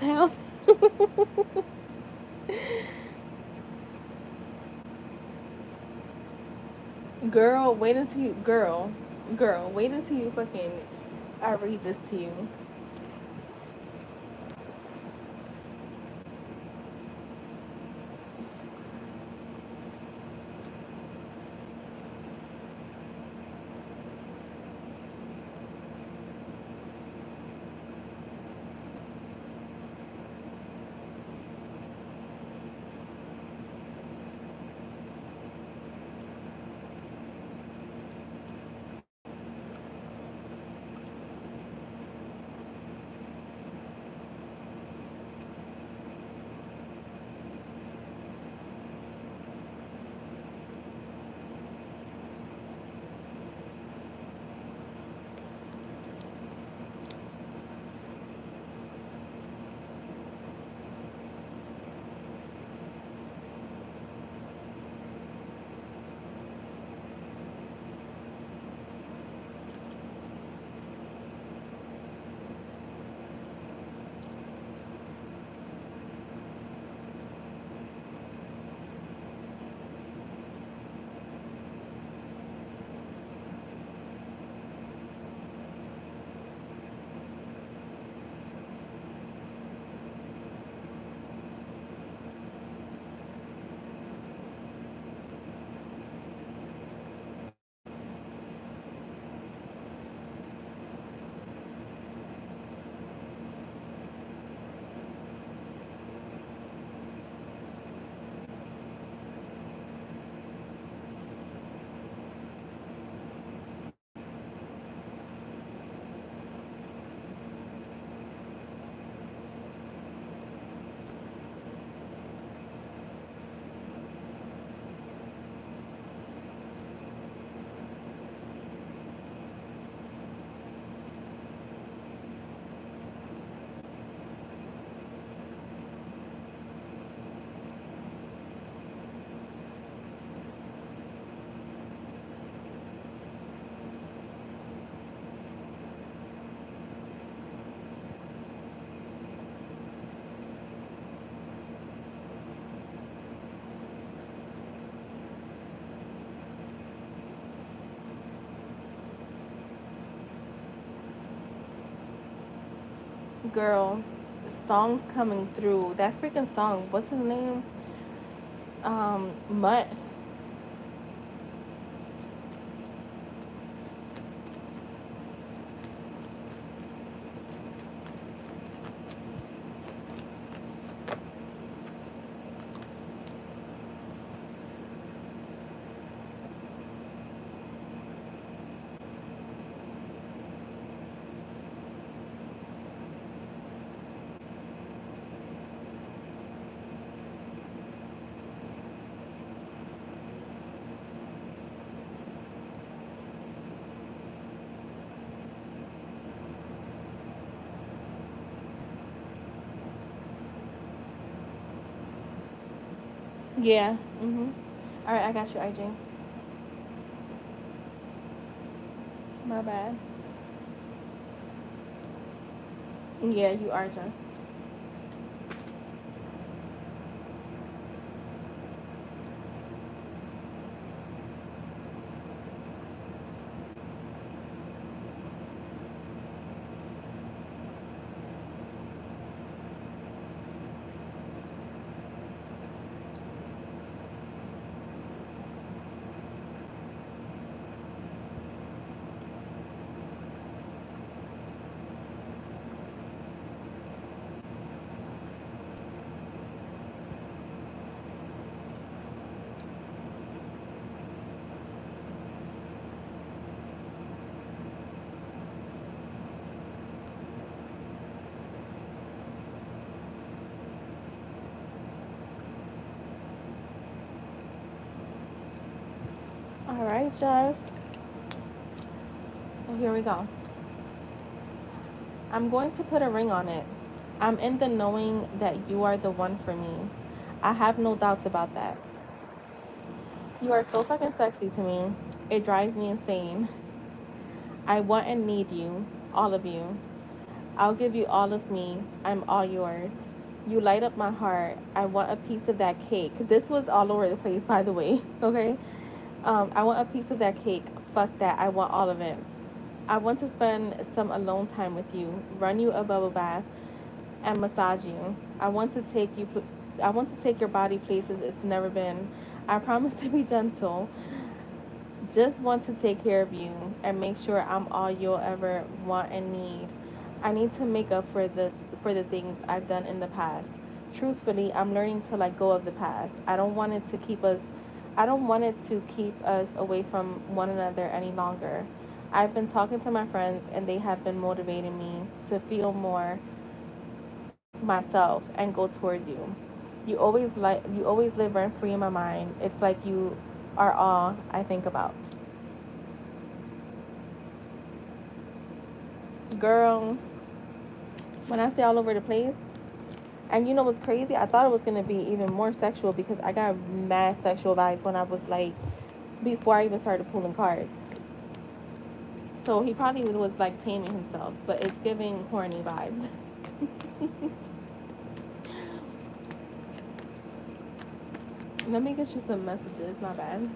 pounds. Girl, wait until you, girl, wait until you fucking, I read this to you. Girl, songs coming through. That freaking song, what's his name? Mutt. Yeah. All right, I got you, IJ. My bad. Yeah, you are just. All right, just. So here we go. I'm going to put a ring on it. I'm in the knowing that you are the one for me. I have no doubts about that. You are so fucking sexy to me. It drives me insane. I want and need you, all of you. I'll give you all of me. I'm all yours. You light up my heart. I want a piece of that cake. This was all over the place, by the way. Okay. I want a piece of that cake. Fuck that. I want all of it. I want to spend some alone time with you, run you a bubble bath, and massage you. I want to take your body places it's never been. I promise to be gentle. Just want to take care of you and make sure I'm all you'll ever want and need. I need to make up for the things I've done in the past. Truthfully, I'm learning to let go of the past. I don't want it to keep us away from one another any longer. I've been talking to my friends and they have been motivating me to feel more myself and go towards you. You always live rent free in my mind. It's like you are all I think about. Girl, when I say all over the place, and you know what's crazy? I thought it was gonna be even more sexual because I got mad sexual vibes when I was like before I even started pulling cards. So he probably was like taming himself, but it's giving horny vibes. Let me get you some messages, my bad.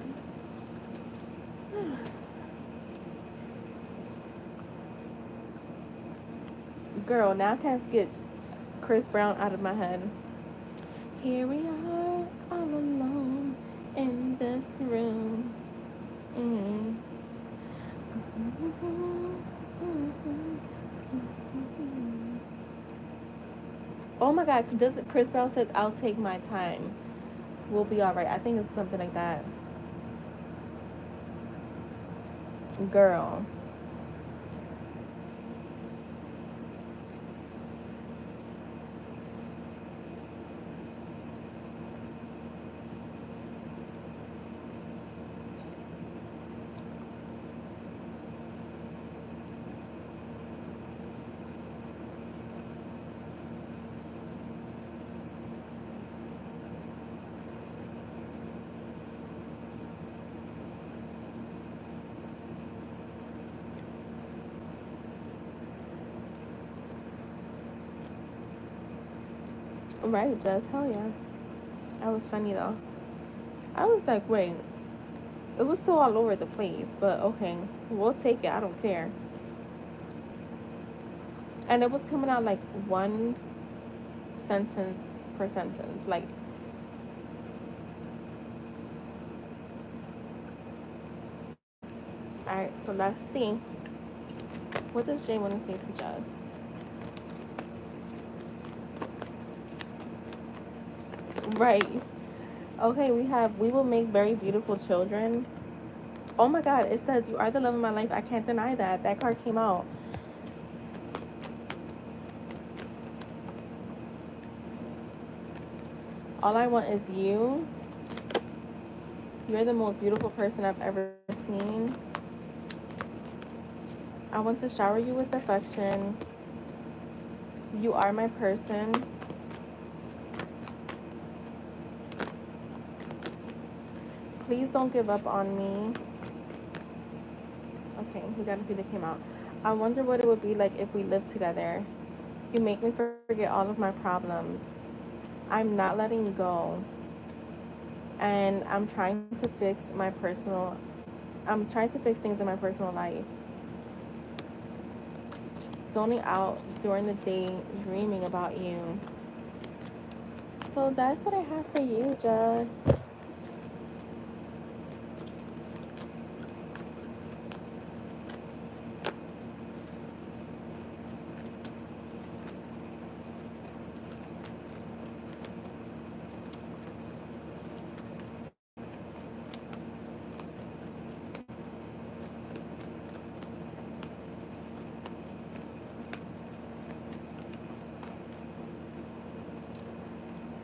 Girl, now I can't get Chris Brown out of my head. Here we are, all alone in this room. Mm. Oh my God! Does Chris Brown says I'll take my time. We'll be all right. I think it's something like that. Girl, right? Just hell yeah. That was funny though. I was like, wait, it was so all over the place, but okay, we'll take it. I don't care. And it was coming out like one sentence per sentence. Like, all right, so let's see. What does Jay want to say to us? Right. Okay, we will make very beautiful children. Oh my God, it says you are the love of my life. I can't deny that. That card came out. All I want is you. You're the most beautiful person I've ever seen. I want to shower you with affection. You are my person. Please don't give up on me. Okay, we got a few that came out. I wonder what it would be like if we lived together. You make me forget all of my problems. I'm not letting you go. And I'm trying to fix things in my personal life. Zoning out during the day, dreaming about you. So that's what I have for you, Just.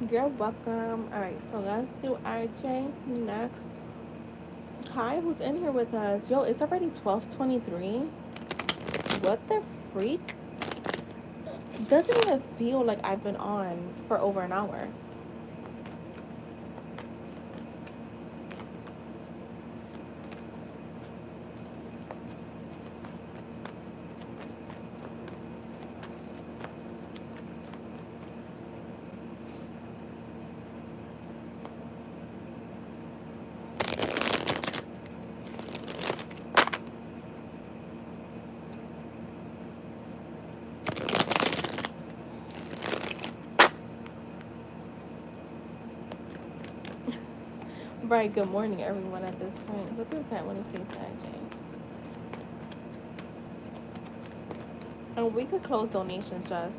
You're welcome. All right, so let's do RJ next. Hi, who's in here with us? Yo, it's already 12:23. What the freak? Doesn't even feel like I've been on for over an hour. Right, good morning, everyone, at this point. What does that want to say, Sag? And we could close donations just.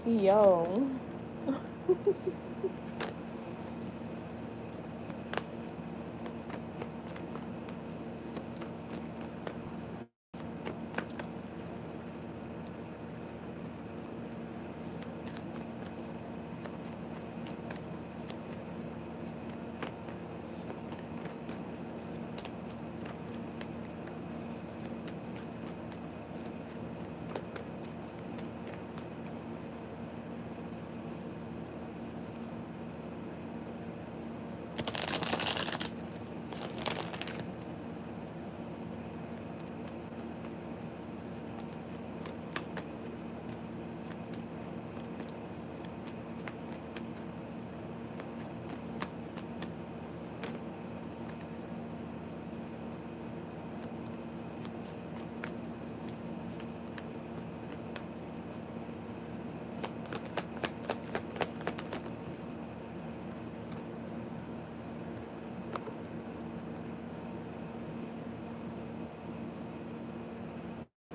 Yo.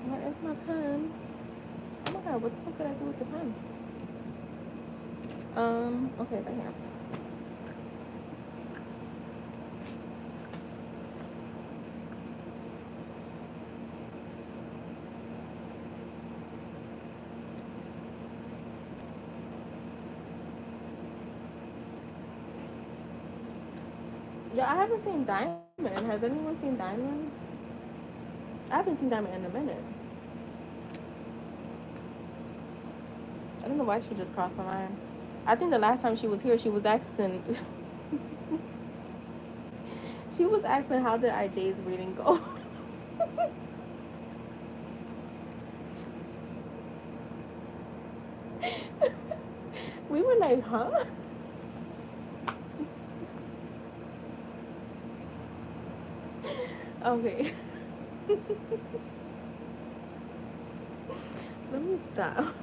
Where is my pen? Oh my god, what the fuck did I do with the pen? Okay, right here. Yeah, I haven't seen Diamond. Has anyone seen Diamond? I haven't seen Diamond in a minute. I don't know why she just crossed my mind. I think the last time she was here, she was asking, she was asking how did IJ's reading go. We were like, huh? Okay. Let me stop.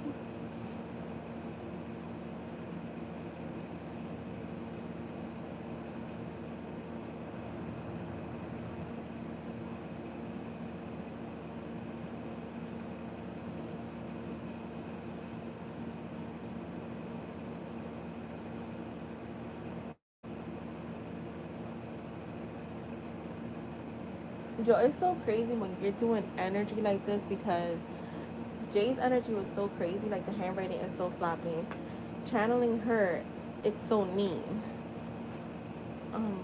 Yo, it's so crazy when you're doing energy like this because Jay's energy was so crazy. Like the handwriting is so sloppy. Channeling her, it's so neat. Um,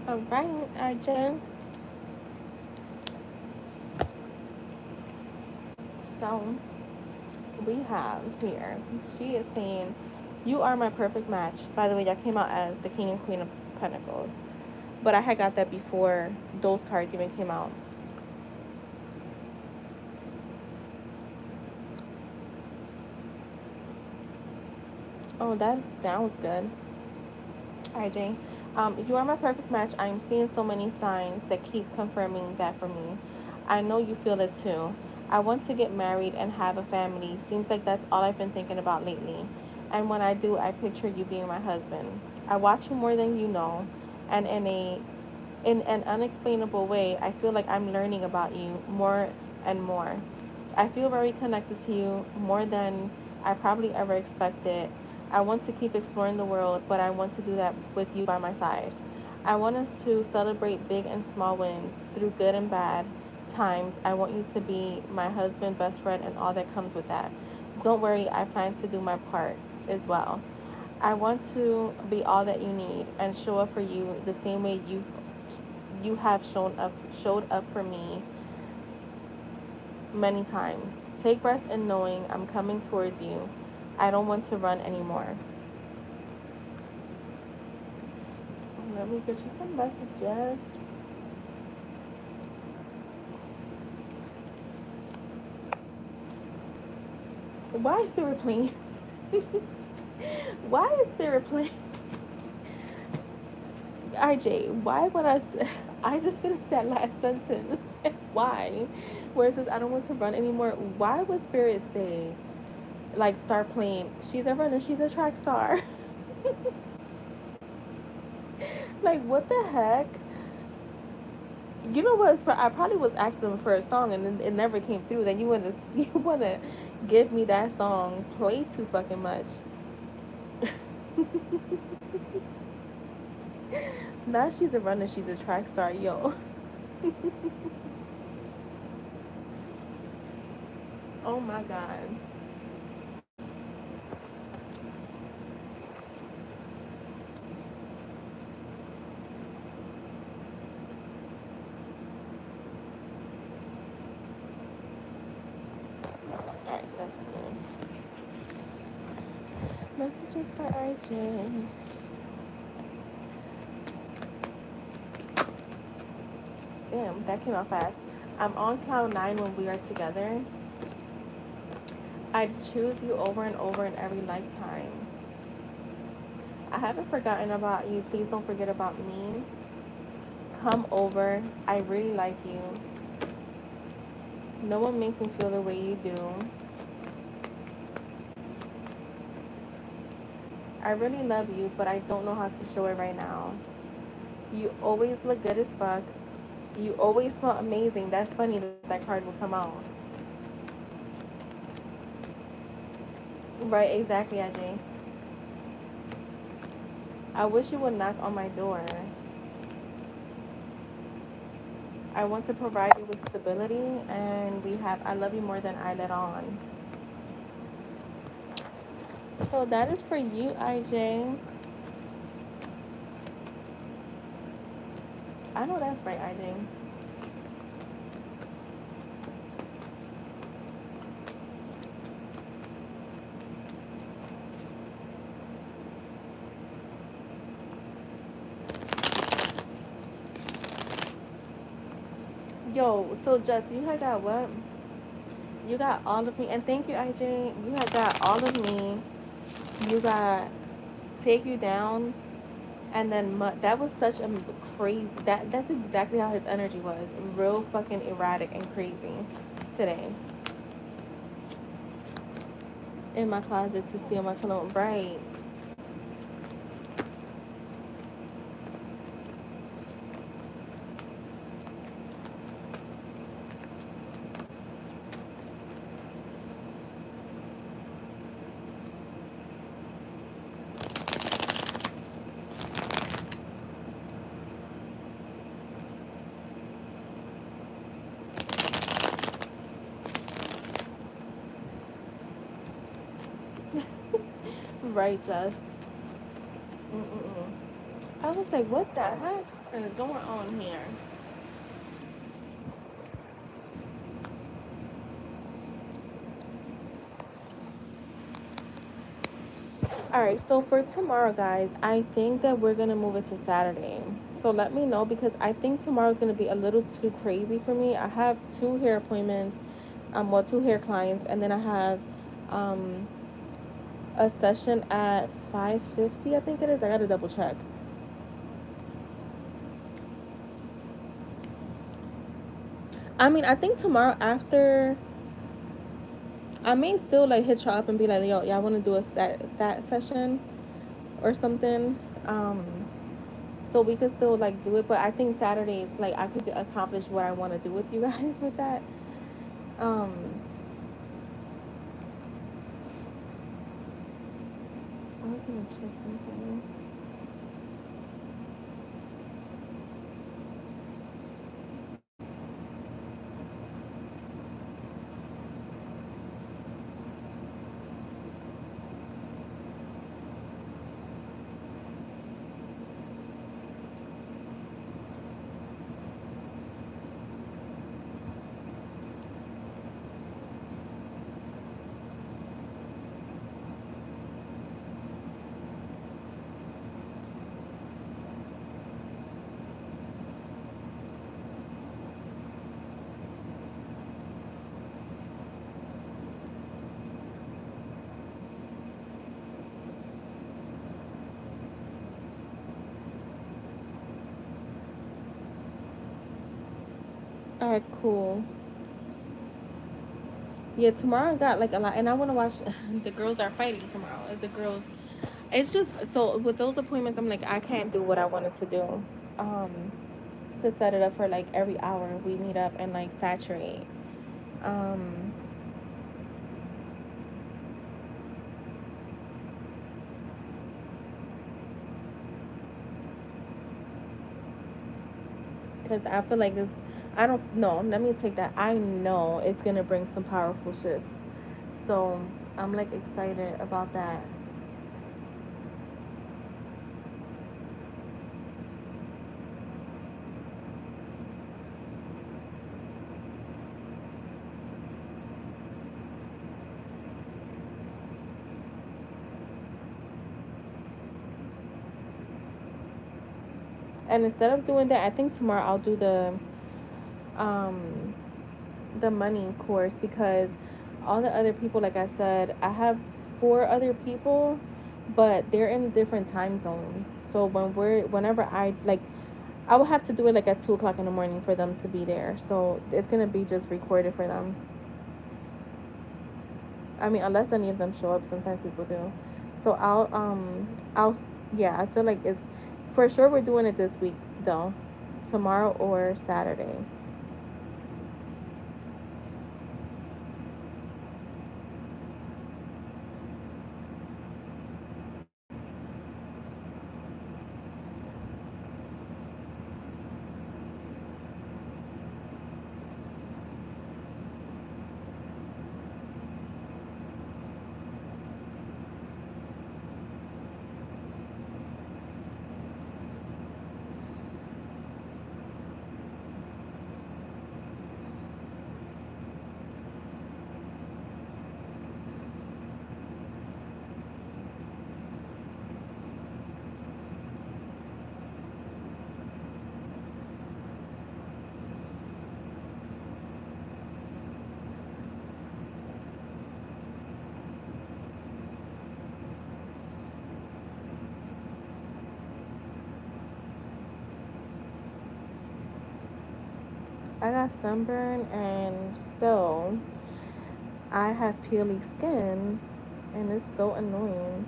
All right, IJ. So we have here. She is saying, "You are my perfect match." By the way, that came out as the King and Queen of Pentacles, but I had got that before those cards even came out. Oh, that was good. IJ. You are my perfect match. I am seeing so many signs that keep confirming that for me. I know you feel it too. I want to get married and have a family. Seems like that's all I've been thinking about lately. And when I do, I picture you being my husband. I watch you more than you know, and in an unexplainable way, I feel like I'm learning about you more and more. I feel very connected to you, more than I probably ever expected. I want to keep exploring the world, but I want to do that with you by my side. I want us to celebrate big and small wins through good and bad times. I want you to be my husband, best friend, and all that comes with that. Don't worry, I plan to do my part as well. I want to be all that you need and show up for you the same way you have showed up for me many times. Take rest in knowing I'm coming towards you. I don't want to run anymore. Let me get you some messages. Why is Spirit playing? Why is Spirit playing? IJ, why would I just finished that last sentence. Why? Where it says I don't want to run anymore. Why would Spirit say, like, start playing? She's a runner. She's a track star. Like, what the heck? You know what? I probably was asking for a song and it never came through. Then you wanna you wanna give me that song play too fucking much. Now she's a runner. She's a track star. Yo. Oh my god. All right, let's see. Messages for RJ. Damn, that came out fast. I'm on cloud nine when we are together. I'd choose you over and over in every lifetime. I haven't forgotten about you. Please don't forget about me. Come over. I really like you. No one makes me feel the way you do. I really love you, but I don't know how to show it right now. You always look good as fuck. You always smell amazing. That's funny that that card will come out. Right, exactly, Ajay. I wish you would knock on my door. I want to provide you with stability, and we have I love you more than I let on. So that is for you, IJ. I know that's right, IJ. Yo, so Jess, you had got what? You got all of me, and thank you, IJ. You had got all of me. You got take you down, and then that was such a crazy. That's exactly how his energy was. Real fucking erratic and crazy today. In my closet to steal my cologne, right? Right, Jess. Mm-mm-mm. I was like, what the heck is going on here? All right, so for tomorrow, guys, I think that we're gonna move it to Saturday. So let me know because I think tomorrow's gonna be a little too crazy for me. I have two hair appointments, well, two hair clients, and then I have um a session at 5:50. I think it is. I gotta double check. I mean, I think tomorrow after, I may still like hit y'all up and be like, yo, y'all want to do a sat session or something. So we could still like do it, but I think Saturday it's like I could accomplish what I want to do with you guys with that. Um, I was gonna check something. All right, cool. Yeah, tomorrow I got like a lot, and I want to watch. The girls are fighting tomorrow. As the girls, it's just so with those appointments, I'm like I can't do what I wanted to do. Um, to set it up for like every hour we meet up and like saturate. Um, because I feel like this. I don't know. Let me take that. I know it's gonna bring some powerful shifts. So I'm like excited about that. And instead of doing that, I think tomorrow I'll do um the money course because all the other people, like I said, I have four other people, but they're in different time zones. So whenever I like, I will have to do it like at 2 o'clock in the morning for them to be there. So it's gonna be just recorded for them. I mean, unless any of them show up, sometimes people do. So yeah, I feel like it's for sure we're doing it this week though, tomorrow or Saturday. I got sunburn, and so I have peely skin, and it's so annoying.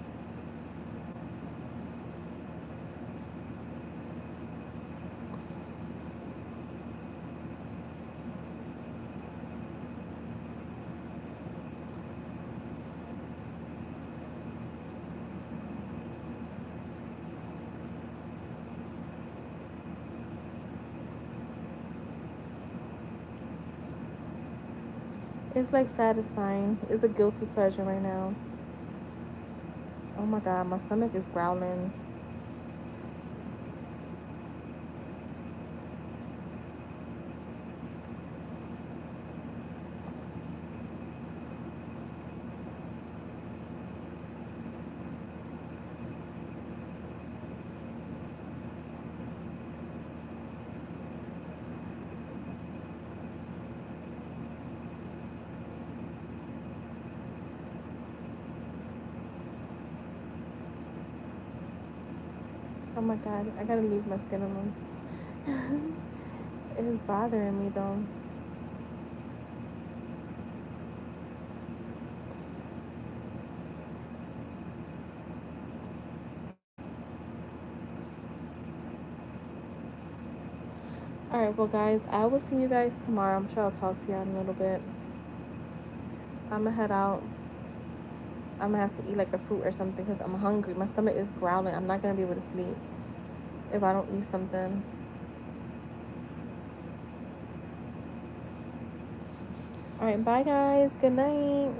It's like satisfying. It's a guilty pleasure right now. Oh my god, my stomach is growling. Oh my god, I gotta leave my skin alone. It is bothering me though. Alright, well, guys, I will see you guys tomorrow. I'm sure I'll talk to y'all in a little bit. I'm gonna head out. I'm gonna have to eat like a fruit or something because I'm hungry. My stomach is growling. I'm not gonna be able to sleep if I don't eat something. Alright, bye, guys. Good night.